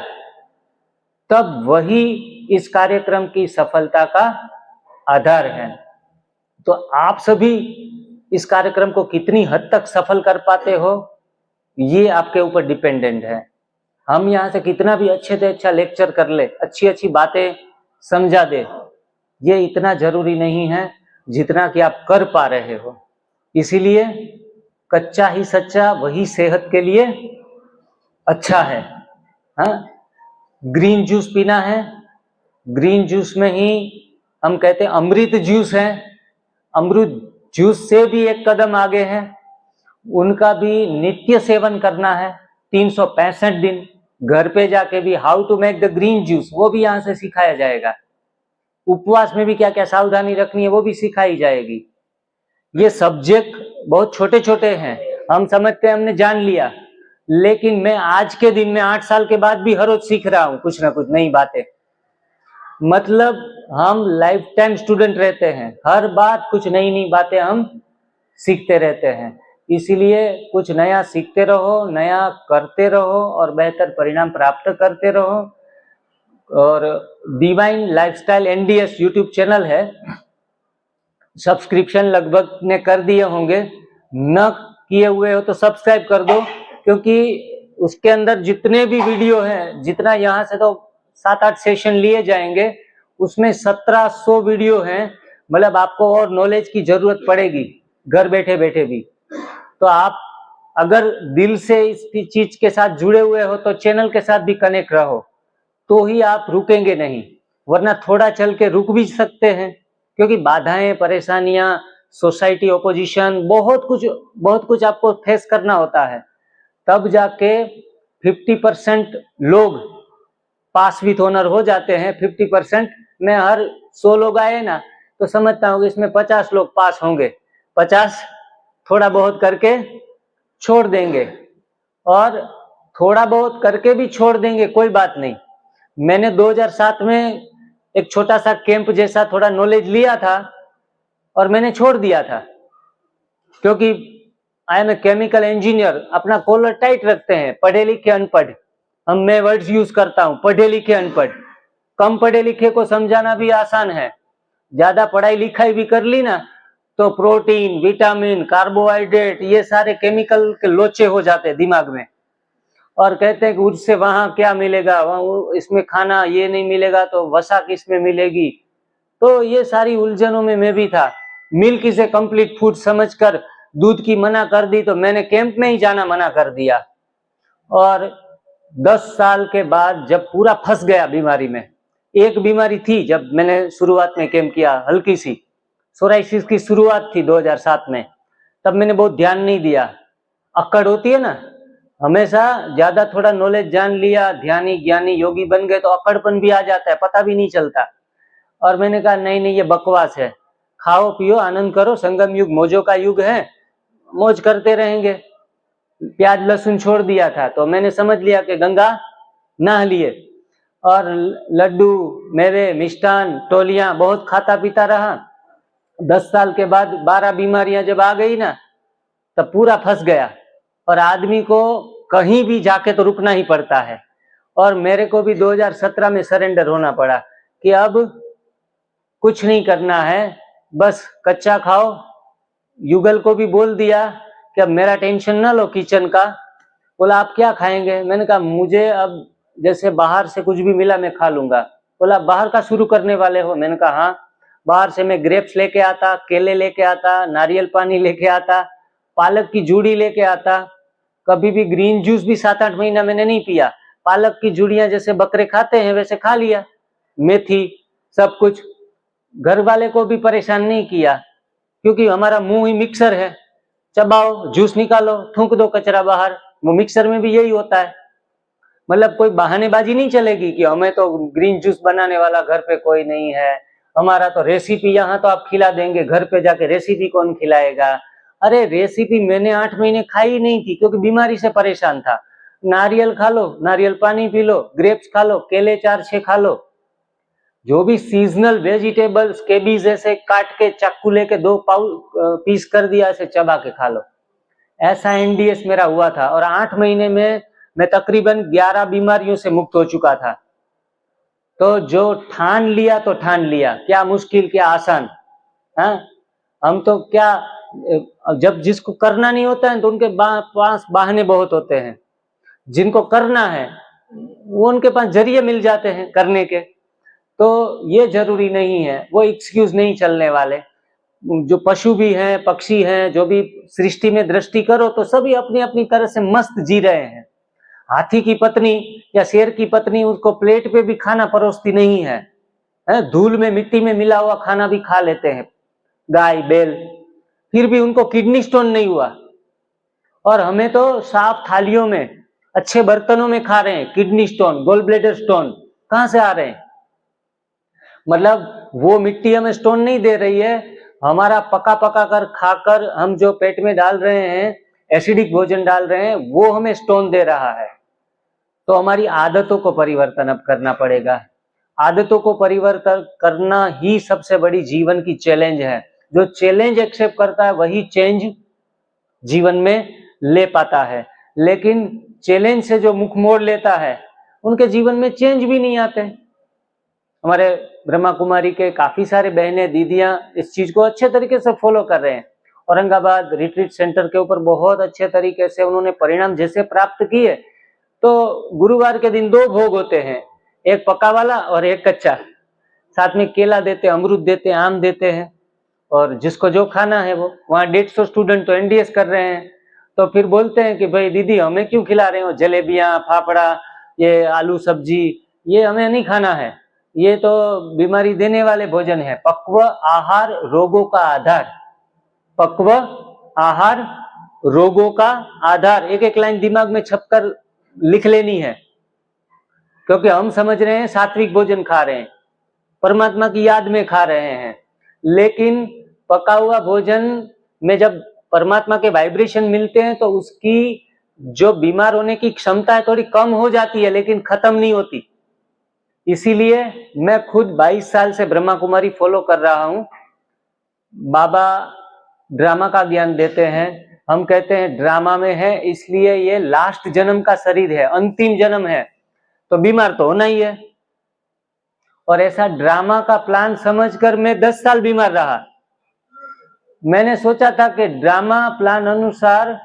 तब वही इस कार्यक्रम की सफलता का आधार है। तो आप सभी इस कार्यक्रम को कितनी हद तक सफल कर पाते हो, ये आपके ऊपर डिपेंडेंट है। हम यहाँ से कितना भी अच्छे से अच्छा लेक्चर कर ले, अच्छी अच्छी बातें समझा दे, ये इतना जरूरी नहीं है जितना कि आप कर पा रहे हो। इसीलिए कच्चा ही सच्चा वही सेहत के लिए अच्छा है। हाँ, ग्रीन जूस पीना है, ग्रीन जूस में ही हम कहते हैं अमृत जूस है, अमृत जूस से भी एक कदम आगे है, उनका भी नित्य सेवन करना है 365 दिन। घर पे जाके भी how to make the green juice, वो भी यहाँ से सिखाया जाएगा। उपवास में भी क्या क्या सावधानी रखनी है वो भी सिखाई जाएगी। ये सब्जेक्ट बहुत छोटे छोटे हैं, हम समझते हैं हमने जान लिया, लेकिन मैं आज के दिन में 8 साल के बाद भी हर रोज सीख रहा हूँ कुछ ना कुछ नई बातें। मतलब हम लाइफ टाइम स्टूडेंट रहते हैं, हर बात कुछ नई नई बातें हम सीखते रहते हैं। इसीलिए कुछ नया सीखते रहो, नया करते रहो और बेहतर परिणाम प्राप्त करते रहो। और divine lifestyle NDS YouTube channel है, सब्सक्रिप्शन लगभग ने कर दिए होंगे, न किए हुए हो तो सब्सक्राइब कर दो, क्योंकि उसके अंदर जितने भी वीडियो हैं, जितना यहाँ से तो 7-8 सेशन लिए जाएंगे, उसमें 1700 वीडियो हैं। मतलब आपको और नॉलेज की जरूरत पड़ेगी घर बैठे बैठे भी। तो आप अगर दिल से इस चीज के साथ जुड़े हुए हो तो चैनल के साथ भी कनेक्ट रहो, तो ही आप रुकेंगे नहीं, वरना थोड़ा चल के रुक भी सकते हैं, क्योंकि बाधाएं, परेशानियां, सोसाइटी, ओपोजिशन, बहुत कुछ आपको फेस करना होता है। तब जाके 50% लोग पास विथ ऑनर हो जाते हैं। 50% में हर 100 लोग आए ना, तो समझता हूँ कि इसमें 50 लोग पास होंगे, 50 थोड़ा बहुत करके छोड़ देंगे, और थोड़ा बहुत करके भी छोड़ देंगे, कोई बात नहीं। मैंने 2007 में एक छोटा सा कैंप जैसा थोड़ा नॉलेज लिया था और मैंने छोड़ दिया था, क्योंकि I am a chemical engineer. अपना कॉलर टाइट रखते हैं, पढ़े लिखे अनपढ़, मैं वर्ड्स यूज करता हूं, पढ़े लिखे अनपढ़। कम पढ़े लिखे को समझाना भी आसान है, ज्यादा पढ़ाई लिखाई भी कर ली ना तो प्रोटीन, विटामिन, कार्बोहाइड्रेट, ये सारे केमिकल के लोचे हो जाते हैं दिमाग में, और कहते हैं कि उससे वहां क्या मिलेगा, वहां इसमें खाना ये नहीं मिलेगा तो वसा किस में मिलेगी। तो ये सारी उलझनों में मैं भी था। Milk is a complete food समझकर दूध की मना कर दी, तो मैंने कैंप में ही जाना मना कर दिया। और 10 साल के बाद जब पूरा फंस गया बीमारी में, एक बीमारी थी जब मैंने शुरुआत में कैंप किया, हल्की सी सोराइसिस की शुरुआत थी 2007 में, तब मैंने बहुत ध्यान नहीं दिया। अक्कड़ होती है ना, हमेशा ज्यादा थोड़ा नॉलेज जान लिया, ध्यानी ज्ञानी योगी बन गए तो अक्कड़पन भी आ जाता है, पता भी नहीं चलता। और मैंने कहा नहीं नहीं, ये बकवास है, खाओ पियो आनंद करो, संगम युग मौजों का युग है, मौज करते रहेंगे। प्याज लहसुन छोड़ दिया था, तो मैंने समझ लिया कि गंगा नहा लिए, और लड्डू, मेवे, मिष्ठान, टोलियां बहुत खाता पीता रहा। 10 साल के बाद 12 बीमारियां जब आ गई ना, तब पूरा फंस गया, और आदमी को कहीं भी जाके तो रुकना ही पड़ता है। और मेरे को भी 2017 में सरेंडर होना पड़ा कि अब कुछ नहीं करना है, बस कच्चा खाओ। युगल को भी बोल दिया कि अब मेरा टेंशन ना लो किचन का। बोला आप क्या खाएंगे? मैंने कहा मुझे अब जैसे बाहर से कुछ भी मिला मैं खा लूंगा। बोला बाहर का शुरू करने वाले हो? मैंने कहा हाँ। बाहर से मैं ग्रेप्स लेके आता, केले लेके आता, नारियल पानी लेके आता, पालक की जूड़ी लेके आता। कभी भी ग्रीन जूस भी 7-8 महीना मैंने नहीं पिया। पालक की जूड़ियां जैसे बकरे खाते हैं वैसे खा लिया, मेथी, सब कुछ। घर वाले को भी परेशान नहीं किया, क्योंकि हमारा मुंह ही मिक्सर है, चबाओ, जूस निकालो, थूक दो कचरा बाहर। वो मिक्सर में भी यही होता है। मतलब कोई बहानेबाजी नहीं चलेगी कि हमें तो ग्रीन जूस बनाने वाला घर पे कोई नहीं है, हमारा तो रेसिपी यहाँ तो आप खिला देंगे, घर पे जाके रेसिपी कौन खिलाएगा? अरे रेसिपी मैंने 8 महीने खाई नहीं थी, क्योंकि बीमारी से परेशान था। नारियल खा लो, नारियल पानी पी लो, ग्रेप्स खा लो, केले 4-6 खा लो, जो भी सीजनल वेजिटेबल्स, केबीज ऐसे काट के चाकू लेके 2 पीस कर दिया, ऐसे चबा के खा लो। ऐसा NDS मेरा हुआ था, और 8 महीने में मैं तकरीबन 11 बीमारियों से मुक्त हो चुका था। तो जो ठान लिया तो ठान लिया, क्या मुश्किल क्या आसान। हाँ, हम तो क्या, जब जिसको करना नहीं होता है तो उनके पास बहाने बहुत होते हैं। जिनको करना है वो उनके पास जरिए मिल जाते हैं करने के। तो ये जरूरी नहीं है, वो एक्सक्यूज नहीं चलने वाले। जो पशु भी हैं, पक्षी हैं, जो भी सृष्टि में दृष्टि करो तो सभी अपनी अपनी तरह से मस्त जी रहे हैं। हाथी की पत्नी या शेर की पत्नी उसको प्लेट पे भी खाना परोसती नहीं है, धूल में मिट्टी में मिला हुआ खाना भी खा लेते हैं गाय बैल, फिर भी उनको किडनी स्टोन नहीं हुआ। और हमें तो साफ थालियों में, अच्छे बर्तनों में खा रहे हैं, kidney stone, gall bladder stone कहां से आ रहे हैं? मतलब वो मिट्टी हमें स्टोन नहीं दे रही है, हमारा पका पका कर खाकर हम जो पेट में डाल रहे हैं एसिडिक भोजन डाल रहे हैं, वो हमें स्टोन दे रहा है। तो हमारी आदतों को परिवर्तन अब करना पड़ेगा। आदतों को परिवर्तन करना ही सबसे बड़ी जीवन की चैलेंज है। जो चैलेंज एक्सेप्ट करता है वही चेंज जीवन में ले पाता है, लेकिन चैलेंज से जो मुख मोड़ लेता है उनके जीवन में चेंज भी नहीं आते। हमारे ब्रह्मा कुमारी के काफी सारे बहनें दीदियां इस चीज को अच्छे तरीके से फॉलो कर रहे हैं। औरंगाबाद रिट्रीट सेंटर के ऊपर बहुत अच्छे तरीके से उन्होंने परिणाम जैसे प्राप्त किए। तो गुरुवार के दिन 2 भोग होते हैं, एक पका वाला और एक कच्चा। साथ में केला देते, अमरूद देते, आम देते हैं, और जिसको जो खाना है वो। वहाँ 150 स्टूडेंट तो एनडीएस कर रहे हैं। तो फिर बोलते हैं कि भाई दीदी हमें क्यों खिला रहे हो जलेबियां, फाफड़ा, ये आलू सब्जी, ये हमें नहीं खाना है, ये तो बीमारी देने वाले भोजन है। पक्व आहार रोगों का आधार, पक्व आहार रोगों का आधार। एक एक लाइन दिमाग में छपकर लिख लेनी है, क्योंकि हम समझ रहे हैं सात्विक भोजन खा रहे हैं, परमात्मा की याद में खा रहे हैं, लेकिन पका हुआ भोजन में जब परमात्मा के वाइब्रेशन मिलते हैं तो उसकी जो बीमार होने की क्षमता है थोड़ी कम हो जाती है, लेकिन खत्म नहीं होती। इसीलिए मैं खुद 22 साल से ब्रह्मा कुमारी फॉलो कर रहा हूं। बाबा ड्रामा का ज्ञान देते हैं। हम कहते हैं ड्रामा में है, इसलिए ये लास्ट जन्म का शरीर है, अंतिम जन्म है, तो बीमार तो होना ही है। और ऐसा ड्रामा का प्लान समझकर मैं 10 साल बीमार रहा। मैंने सोचा था कि ड्रामा प्लान अनुसार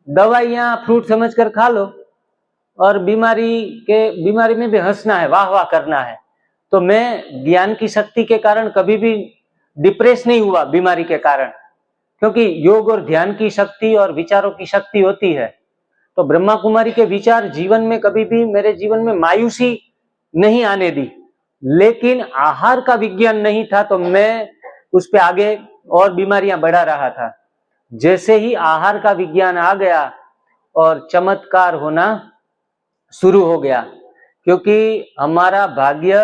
दवाइयां फ्रूट समझकर खा लो, और बीमारी में भी हंसना है, वाह वाह करना है। तो मैं ज्ञान की शक्ति के कारण कभी भी डिप्रेस नहीं हुआ बीमारी के कारण, क्योंकि योग और ध्यान की शक्ति और विचारों की शक्ति होती है। तो ब्रह्मा कुमारी के विचार जीवन में कभी भी मेरे जीवन में मायूसी नहीं आने दी, लेकिन आहार का विज्ञान नहीं था तो मैं उस पे आगे और बीमारियां बढ़ा रहा था। जैसे ही आहार का विज्ञान आ गया और चमत्कार होना शुरू हो गया, क्योंकि हमारा भाग्य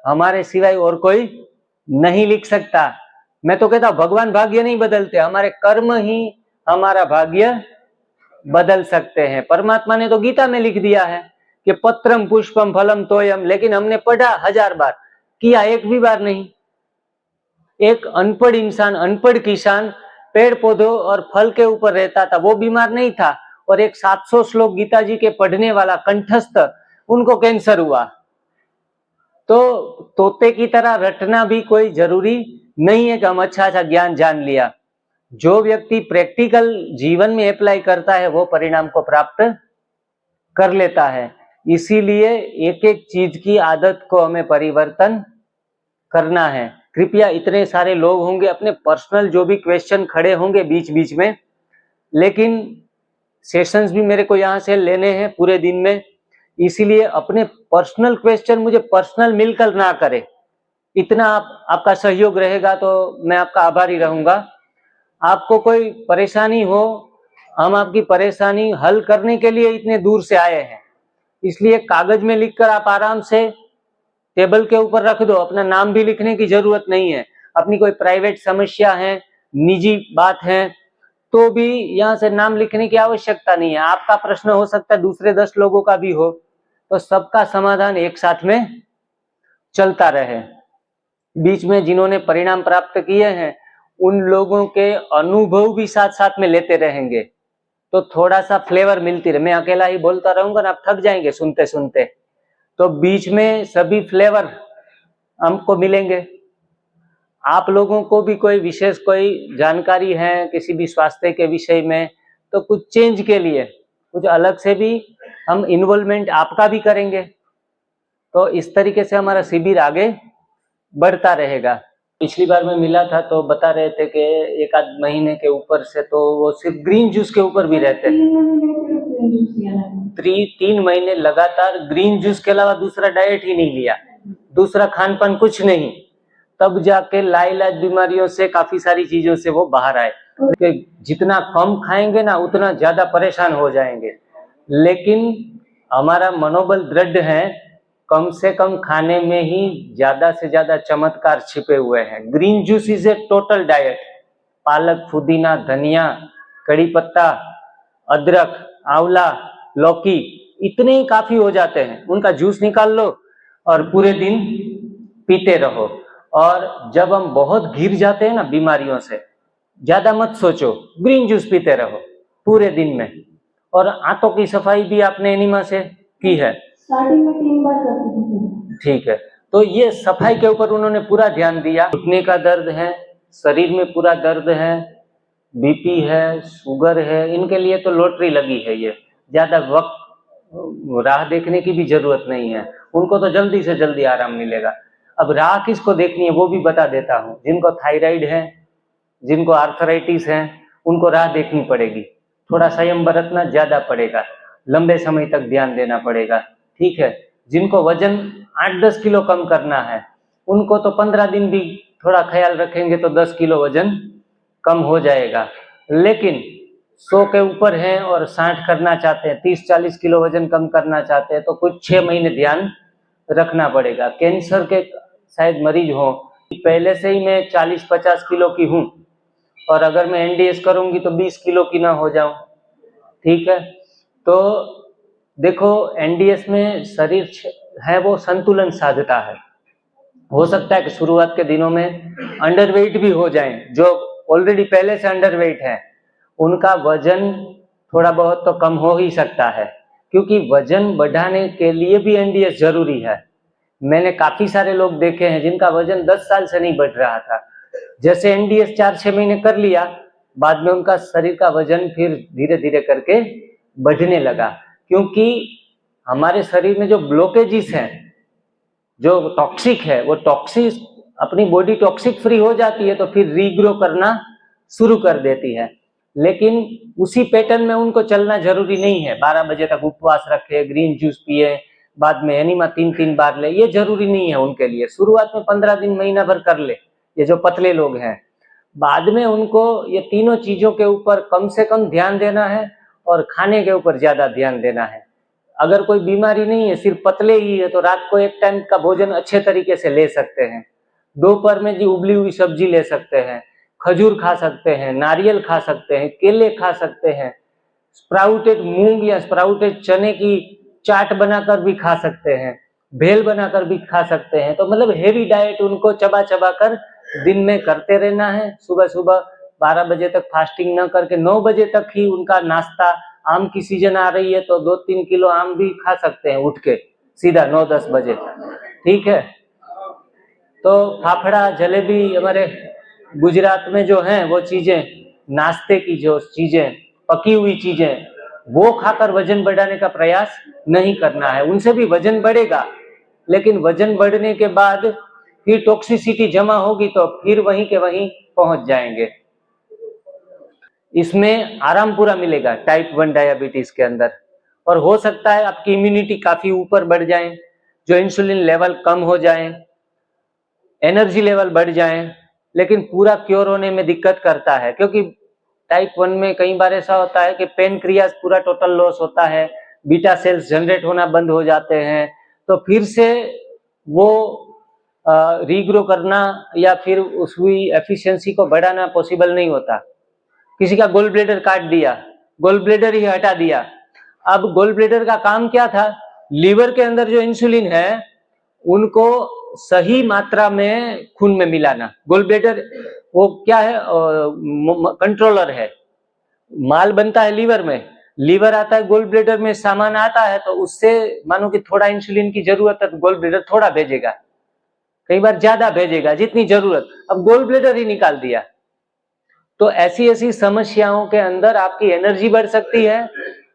हमारे सिवाय और कोई नहीं लिख सकता। मैं तो कहता हूं भगवान भाग्य नहीं बदलते, हमारे कर्म ही हमारा भाग्य बदल सकते हैं। परमात्मा ने तो गीता में लिख दिया है कि पत्रम पुष्पम फलम तोयम, लेकिन हमने पढ़ा 1000 बार, किया एक भी बार नहीं। एक अनपढ़ इंसान, अनपढ़ किसान पेड़ पौधों और फल के ऊपर रहता था, वो बीमार नहीं था। और एक 700 श्लोक गीता जी के पढ़ने वाला कंठस्थ, उनको कैंसर हुआ। तो तोते की तरह रटना भी कोई जरूरी नहीं है कि हम अच्छा ज्ञान जान लिया। जो व्यक्ति प्रैक्टिकल जीवन में अप्लाई करता है वो परिणाम को प्राप्त कर लेता है। इसीलिए एक एक चीज की आदत को हमें परिवर्तन करना है। कृपया, इतने सारे लोग होंगे, अपने पर्सनल जो भी क्वेश्चन खड़े होंगे बीच बीच में, लेकिन सेशंस भी मेरे को यहाँ से लेने हैं पूरे दिन में, इसीलिए अपने पर्सनल क्वेश्चन मुझे पर्सनल मिलकर ना करें। इतना आपका सहयोग रहेगा तो मैं आपका आभारी रहूंगा। आपको कोई परेशानी हो, हम आपकी परेशानी हल करने के लिए इतने दूर से आए हैं, इसलिए कागज में लिखकर आप आराम से टेबल के ऊपर रख दो। अपना नाम भी लिखने की जरूरत नहीं है। अपनी कोई प्राइवेट समस्या है, निजी बात है, तो भी यहाँ से नाम लिखने की आवश्यकता नहीं है। आपका प्रश्न हो सकता है दूसरे 10 लोगों का भी हो, तो सबका समाधान एक साथ में चलता रहे। बीच में जिन्होंने परिणाम प्राप्त किए हैं उन लोगों के अनुभव भी साथ साथ में लेते रहेंगे, तो थोड़ा सा फ्लेवर मिलती रहे। मैं अकेला ही बोलता रहूंगा ना, आप थक जाएंगे सुनते सुनते। तो बीच में सभी फ्लेवर हमको मिलेंगे। आप लोगों को भी कोई विशेष कोई जानकारी है किसी भी स्वास्थ्य के विषय में, तो कुछ चेंज के लिए कुछ अलग से भी हम इन्वॉल्वमेंट आपका भी करेंगे। तो इस तरीके से हमारा शिविर आगे बढ़ता रहेगा। पिछली बार मैं मिला था तो बता रहे थे कि 1 आध महीने के ऊपर से तो वो सिर्फ ग्रीन जूस के ऊपर भी रहते थे। 3 महीने लगातार ग्रीन जूस के अलावा दूसरा डाइट ही नहीं लिया, दूसरा खान पान कुछ नहीं। तब जाके लाइलाज बीमारियों से, काफी सारी चीजों से वो बाहर आए। जितना कम खाएंगे ना उतना ज्यादा परेशान हो जाएंगे, लेकिन हमारा मनोबल दृढ़ है। कम से कम खाने में ही ज्यादा से ज्यादा चमत्कार छिपे हुए हैं। Green juice is a total diet. पालक, पुदीना, धनिया, कड़ी पत्ता, अदरक, आंवला, लौकी, इतने ही काफी हो जाते हैं। उनका जूस निकाल लो और पूरे दिन पीते रहो। और जब हम बहुत घिर जाते हैं ना बीमारियों से, ज्यादा मत सोचो, ग्रीन जूस पीते रहो पूरे दिन में। और आंतों की सफाई भी आपने एनिमा से की है? स्टार्टिंग में 3 बार करती थी। ठीक है, तो ये सफाई के ऊपर उन्होंने पूरा ध्यान दिया। घुटने का दर्द है, शरीर में पूरा दर्द है, बीपी है, शुगर है, इनके लिए तो लॉटरी लगी है। ये ज्यादा वक्त राह देखने की भी जरूरत नहीं है, उनको तो जल्दी से जल्दी आराम मिलेगा। अब राह किसको देखनी है वो भी बता देता हूँ। जिनको थायराइड है, जिनको आर्थराइटिस है, उनको राह देखनी पड़ेगी, थोड़ा संयम बरतना ज्यादा पड़ेगा, लंबे समय तक ध्यान देना पड़ेगा। ठीक है, जिनको वजन 8-10 किलो कम करना है, उनको तो 15 दिन भी थोड़ा ख्याल रखेंगे तो 10 किलो वजन कम हो जाएगा। लेकिन 100 के ऊपर हैं और 60 करना चाहते हैं, 30-40 किलो वजन कम करना चाहते हैं, तो कुछ 6 महीने ध्यान रखना पड़ेगा। कैंसर के शायद मरीज हो, पहले से ही मैं 40-50 किलो की हूँ और अगर मैं एनडीएस करूंगी तो 20 किलो की ना हो जाऊं। ठीक है, तो देखो एनडीएस में शरीर है वो संतुलन साधता है। हो सकता है कि शुरुआत के दिनों में अंडरवेट भी हो जाएं, जो ऑलरेडी पहले से अंडरवेट है उनका वजन थोड़ा बहुत तो कम हो ही सकता है, क्योंकि वजन बढ़ाने के लिए भी एनडीएस जरूरी है। मैंने काफी सारे लोग देखे हैं जिनका वजन 10 साल से नहीं बढ़ रहा था, जैसे एनडीएस 4-6 महीने कर लिया, बाद में उनका शरीर का वजन फिर धीरे धीरे करके बढ़ने लगा। क्योंकि हमारे शरीर में जो ब्लॉकेजेस हैं, जो टॉक्सिक है, वो टॉक्सिक अपनी बॉडी टॉक्सिक फ्री हो जाती है तो फिर रीग्रो करना शुरू कर देती है। लेकिन उसी पैटर्न में उनको चलना जरूरी नहीं है। 12 बजे तक उपवास रखे, ग्रीन जूस पिए, बाद में एनिमा 3-3 बार ले, ये जरूरी नहीं है उनके लिए। शुरुआत में 15 दिन, महीना भर कर ले, ये जो पतले लोग हैं। बाद में उनको ये तीनों चीजों के ऊपर कम से कम ध्यान देना है और खाने के ऊपर ज्यादा ध्यान देना है। अगर कोई बीमारी नहीं है, सिर्फ पतले ही है, तो रात को एक टाइम का भोजन अच्छे तरीके से ले सकते हैं। दोपहर में जी उबली हुई सब्जी ले सकते हैं, खजूर खा सकते हैं, नारियल खा सकते हैं, केले खा सकते हैं, स्प्राउटेड मूंग या स्प्राउटेड चने की चाट बनाकर भी खा सकते हैं, भेल बनाकर भी खा सकते हैं। तो मतलब हेवी डाइट उनको चबा चबा कर दिन में करते रहना है। सुबह सुबह 12 बजे तक फास्टिंग न करके 9 बजे तक ही उनका नाश्ता, आम की सीजन आ रही है तो 2-3 किलो आम भी खा सकते हैं उठ के सीधा 9-10 बजे। ठीक है, तो फाफड़ा, जलेबी, हमारे गुजरात में जो हैं वो चीजें, नाश्ते की जो चीजें, पकी हुई चीजें, वो खाकर वजन बढ़ाने का प्रयास नहीं करना है। उनसे भी वजन बढ़ेगा, लेकिन वजन बढ़ने के बाद फिर टॉक्सिसिटी जमा होगी तो फिर वहीं के वहीं पहुंच जाएंगे। इसमें आराम पूरा मिलेगा टाइप 1 डायबिटीज के अंदर। और हो सकता है आपकी इम्यूनिटी काफी ऊपर बढ़ जाए, जो इंसुलिन लेवल कम हो जाए, एनर्जी लेवल बढ़ जाए, लेकिन पूरा क्योर होने में दिक्कत करता है। क्योंकि टाइप 1 में कई बार ऐसा होता है कि पेनक्रियास पूरा टोटल लॉस होता है, बीटा सेल्स जनरेट होना बंद हो जाते हैं, तो फिर से वो रीग्रो करना या फिर उसकी एफिशिएंसी को बढ़ाना पॉसिबल नहीं होता। किसी का गोल ब्लेडर काट दिया, गोल ब्लेडर ही हटा दिया। अब गोल ब्लेडर का काम क्या था? लीवर के अंदर जो इंसुलिन है उनको सही मात्रा में खून में मिलाना। गोल ब्लेडर वो क्या है? कंट्रोलर है। माल बनता है लीवर में, लीवर आता है गोल ब्लेडर में, सामान आता है, तो उससे मानो कि थोड़ा इंसुलिन की जरूरत है तो गोल ब्लेडर थोड़ा भेजेगा, कई बार ज्यादा भेजेगा जितनी जरूरत। अब गोल ब्लेडर ही निकाल दिया। तो ऐसी ऐसी समस्याओं के अंदर आपकी एनर्जी बढ़ सकती है,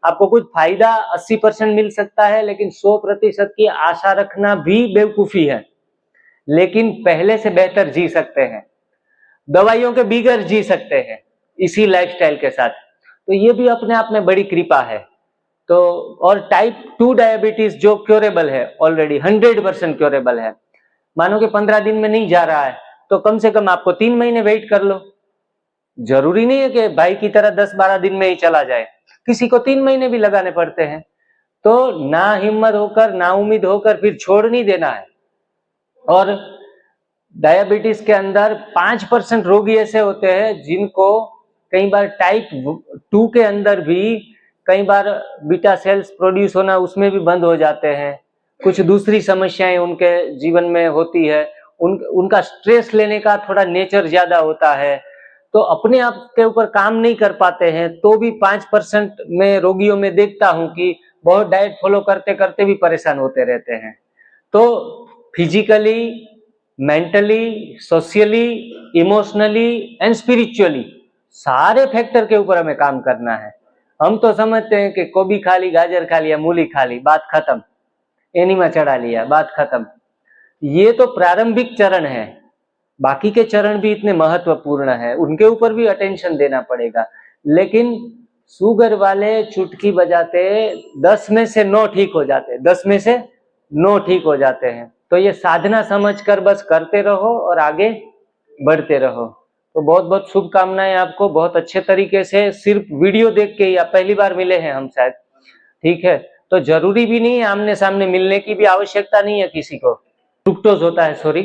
आपको कुछ फायदा 80% मिल सकता है, लेकिन 100% की आशा रखना भी बेवकूफी है। लेकिन पहले से बेहतर जी सकते हैं, दवाइयों के बिगैर जी सकते हैं इसी लाइफस्टाइल के साथ। तो ये भी अपने आप में बड़ी कृपा है। तो और टाइप 2 डायबिटीज जो क्योरेबल है, ऑलरेडी 100% क्योरेबल है। मानो कि 15 दिन में नहीं जा रहा है तो कम से कम आपको 3 महीने वेट कर लो। जरूरी नहीं है कि भाई की तरह 10-12 दिन में ही चला जाए, किसी को 3 महीने भी लगाने पड़ते हैं। तो ना हिम्मत होकर, ना उम्मीद होकर फिर छोड़ नहीं देना है। और डायबिटीज के अंदर 5% रोगी ऐसे होते हैं जिनको कई बार टाइप 2 के अंदर भी कई बार बीटा सेल्स प्रोड्यूस होना उसमें भी बंद हो जाते हैं, कुछ दूसरी समस्याएं उनके जीवन में होती है, उनका स्ट्रेस लेने का थोड़ा नेचर ज्यादा होता है, तो अपने आप के ऊपर काम नहीं कर पाते हैं, तो भी 5% में रोगियों में देखता हूं कि बहुत डाइट फॉलो करते करते भी परेशान होते रहते हैं। तो physically, mentally, socially, emotionally and spiritually सारे फैक्टर के ऊपर हमें काम करना है। हम तो समझते हैं कि गोभी खा ली, गाजर खा लिया, मूली खा ली, बात खत्म, एनीमा चढ़ा लिया, बात खत्म। ये तो प्रारंभिक चरण है, बाकी के चरण भी इतने महत्वपूर्ण है, उनके ऊपर भी अटेंशन देना पड़ेगा। लेकिन शुगर वाले चुटकी बजाते 10 में से 9 ठीक हो जाते हैं, 10 में से 9 ठीक हो जाते हैं। तो ये साधना समझकर बस करते रहो और आगे बढ़ते रहो। तो बहुत बहुत शुभकामनाएं आपको, बहुत अच्छे तरीके से, सिर्फ वीडियो देख के, या पहली बार मिले हैं हम शायद, ठीक है, तो जरूरी भी नहीं है आमने सामने मिलने की भी आवश्यकता नहीं है किसी को। फ्रुक्टोज होता है, सॉरी,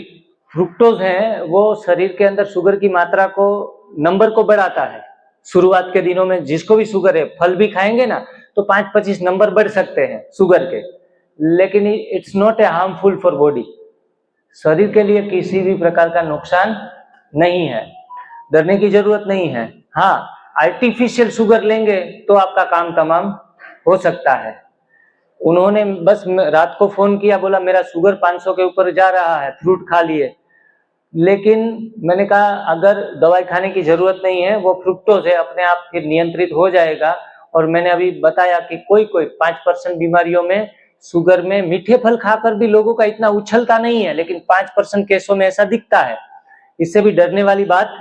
फ्रुक्टोज है वो शरीर के अंदर शुगर की मात्रा को, नंबर को बढ़ाता है। शुरुआत के दिनों में जिसको भी शुगर है, फल भी खाएंगे ना तो 5-25 नंबर बढ़ सकते हैं शुगर के, लेकिन it's not a harmful for body. शरीर के लिए किसी भी प्रकार का नुकसान नहीं है, डरने की जरूरत नहीं है। हाँ, आर्टिफिशियल शुगर लेंगे तो आपका काम तमाम हो सकता है। उन्होंने बस रात को फोन किया, बोला मेरा शुगर 500 के ऊपर जा रहा है, फ्रूट खा लिए, लेकिन मैंने कहा अगर दवाई खाने की जरूरत नहीं है, वो फ्रुक्टोज है, अपने आप फिर नियंत्रित हो जाएगा। और मैंने अभी बताया कि कोई 5% बीमारियों में शुगर में मीठे फल खाकर भी लोगों का इतना उछलता नहीं है, लेकिन 5% केसों में ऐसा दिखता है। इससे भी डरने वाली बात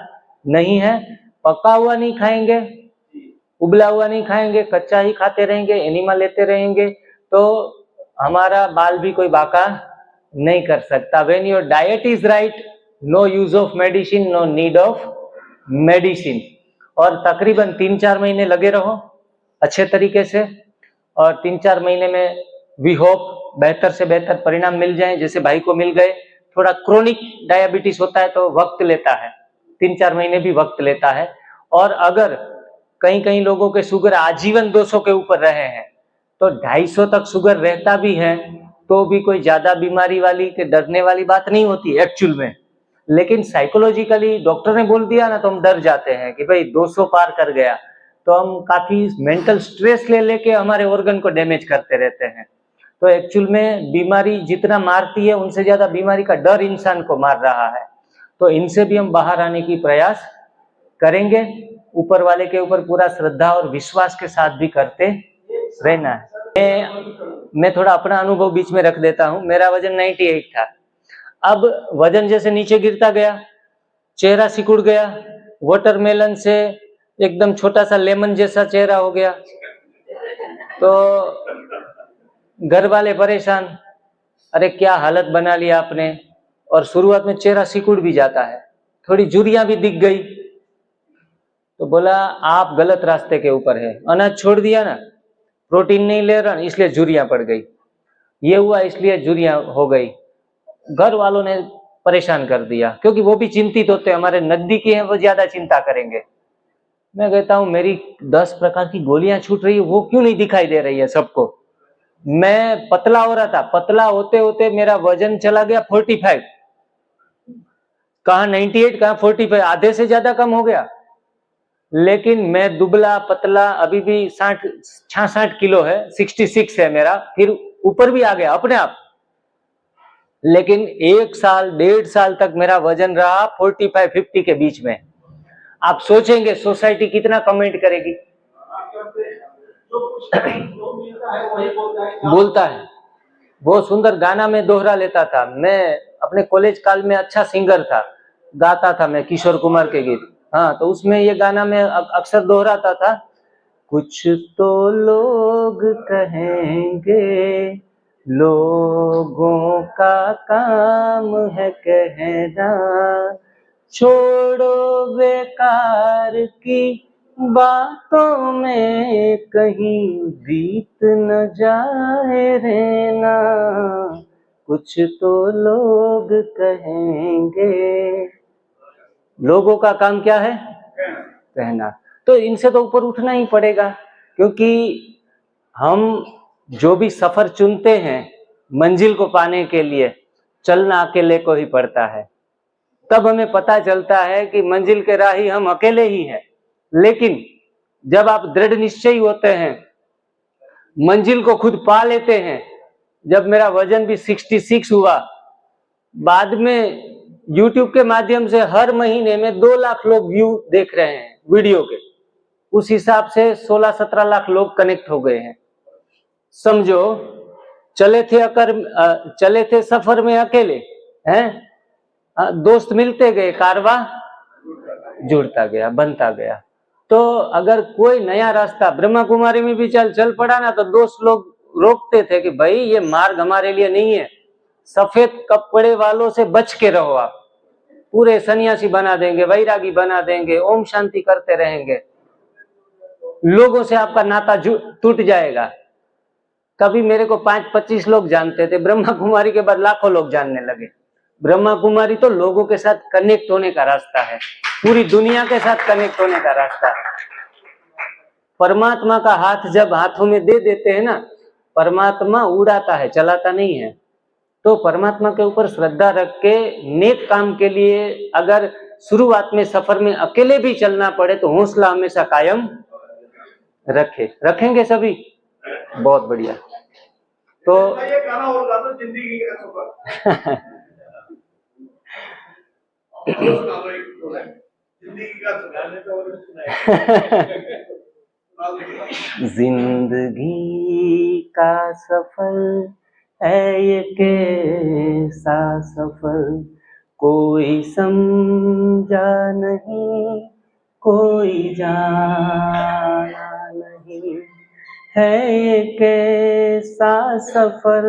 नहीं है। पका हुआ नहीं खाएंगे, उबला हुआ नहीं खाएंगे, कच्चा ही खाते रहेंगे, एनिमा लेते रहेंगे, तो हमारा बाल भी कोई बाका नहीं कर सकता। When your diet is right, no use of medicine, no need of medicine। और तकरीबन 3-4 महीने लगे रहो अच्छे तरीके से, और 3-4 महीने में वी होप बेहतर से बेहतर परिणाम मिल जाए, जैसे भाई को मिल गए। थोड़ा क्रोनिक डायबिटीज होता है तो वक्त लेता है, 3-4 महीने भी वक्त लेता है। और अगर कई लोगों के शुगर आजीवन 200 के ऊपर रहे हैं, तो 250 तक शुगर रहता भी है, तो भी कोई ज्यादा बीमारी वाली के डरने वाली बात नहीं होती एक्चुअल में। लेकिन साइकोलॉजिकली डॉक्टर ने बोल दिया ना तो हम डर जाते हैं कि भाई 200 पार कर गया, तो हम काफी मेंटल स्ट्रेस ले लेके हमारे ऑर्गन को डैमेज करते रहते हैं। तो एक्चुअल में बीमारी जितना मारती है, उनसे ज्यादा बीमारी का डर इंसान को मार रहा है। तो इनसे भी हम बाहर आने की प्रयास करेंगे, ऊपर वाले के ऊपर पूरा श्रद्धा और विश्वास के साथ भी करते रहना है। मैं थोड़ा अपना अनुभव बीच में रख देता हूं। मेरा वजन 98 था, अब वजन जैसे नीचे गिरता गया, चेहरा सिकुड़ गया, वाटरमेलन से एकदम छोटा सा लेमन जैसा चेहरा हो गया। तो घर वाले परेशान, अरे क्या हालत बना लिया आपने। और शुरुआत में चेहरा सिकुड़ भी जाता है, थोड़ी झुर्रियां भी दिख गई। तो बोला आप गलत रास्ते के ऊपर है, अनाज छोड़ दिया ना, प्रोटीन नहीं ले रहा इसलिए झुर्रियां पड़ गई, ये हुआ इसलिए झुर्रियां हो गई। घर वालों ने परेशान कर दिया, क्योंकि वो भी चिंतित होते हैं, हमारे नजदीकी हैं, वो ज्यादा चिंता करेंगे। मैं कहता हूं मेरी 10 प्रकार की गोलियां छूट रही है, वो क्यों नहीं दिखाई दे रही है सबको। मैं पतला हो रहा था, पतला होते होते मेरा वजन चला गया 45, कहां 98 कहां 45, आधे से ज्यादा कम हो गया। लेकिन मैं दुबला पतला अभी भी 66 किलो है, 66 है मेरा, फिर ऊपर भी आ गया अपने आप। लेकिन 1 साल 1.5 साल तक मेरा वजन रहा 45-50 के बीच में। आप सोचेंगे सोसाइटी कितना कमेंट करेगी। बोलता है, बहुत सुंदर गाना में दोहरा लेता था। मैं अपने कॉलेज काल में अच्छा सिंगर था, गाता था मैं किशोर कुमार के गीत। हाँ, तो उसमें ये गाना मैं अक्सर दोहराता था, कुछ तो लोग कहेंगे, लोगों का काम है कहना, छोड़ो बेकार की बातों में कहीं बीत न जाए रहना, कुछ तो लोग कहेंगे। लोगों का काम क्या है? कहना। तो इनसे तो ऊपर उठना ही पड़ेगा। क्योंकि हम जो भी सफर चुनते हैं मंजिल को पाने के लिए, चलना अकेले को ही पड़ता है। तब हमें पता चलता है कि मंजिल के राही हम अकेले ही हैं। लेकिन जब आप दृढ़ निश्चयी होते हैं, मंजिल को खुद पा लेते हैं। जब मेरा वजन भी 66 हुआ, बाद में YouTube के माध्यम से हर महीने में 2 लाख लोग व्यू देख रहे हैं वीडियो के, उस हिसाब से 16-17 लाख लोग कनेक्ट हो गए हैं। समझो, चले थे सफर में अकेले हैं, दोस्त मिलते गए, कारवां जुड़ता गया, बनता गया। तो अगर कोई नया रास्ता ब्रह्मा कुमारी में भी चल पड़ा ना, तो दोस्त लोग रोकते थे कि भाई ये मार्ग हमारे लिए नहीं है, सफेद कपड़े वालों से बच के रहो, आप पूरे सन्यासी बना देंगे, वैरागी बना देंगे, ओम शांति करते रहेंगे, लोगों से आपका नाता टूट जाएगा। कभी मेरे को 5-25 लोग जानते थे, ब्रह्मा कुमारी के बाद लाखों लोग जानने लगे। ब्रह्मा कुमारी तो लोगों के साथ कनेक्ट होने का रास्ता है, पूरी दुनिया के साथ कनेक्ट होने का रास्ता है। परमात्मा का हाथ जब हाथों में दे देते हैं ना, परमात्मा उड़ाता है, चलाता नहीं है। तो परमात्मा के ऊपर श्रद्धा रख के नेक काम के लिए अगर शुरुआत में सफर में अकेले भी चलना पड़े तो हौसला हमेशा कायम रखेंगे सभी। बहुत बढ़िया। तो ये गाना होगा तो जिंदगी का सफर जिंदगी का सुनाने तो और जिंदगी का सफर है ये कैसा सफर, कोई समझा नहीं, कोई जाना नहीं, है ये कैसा सफर,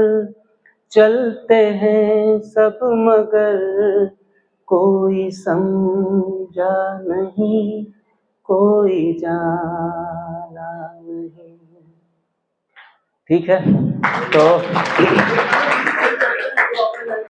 चलते हैं सब मगर कोई समझा नहीं, कोई जाना नहीं। ठीक है, तो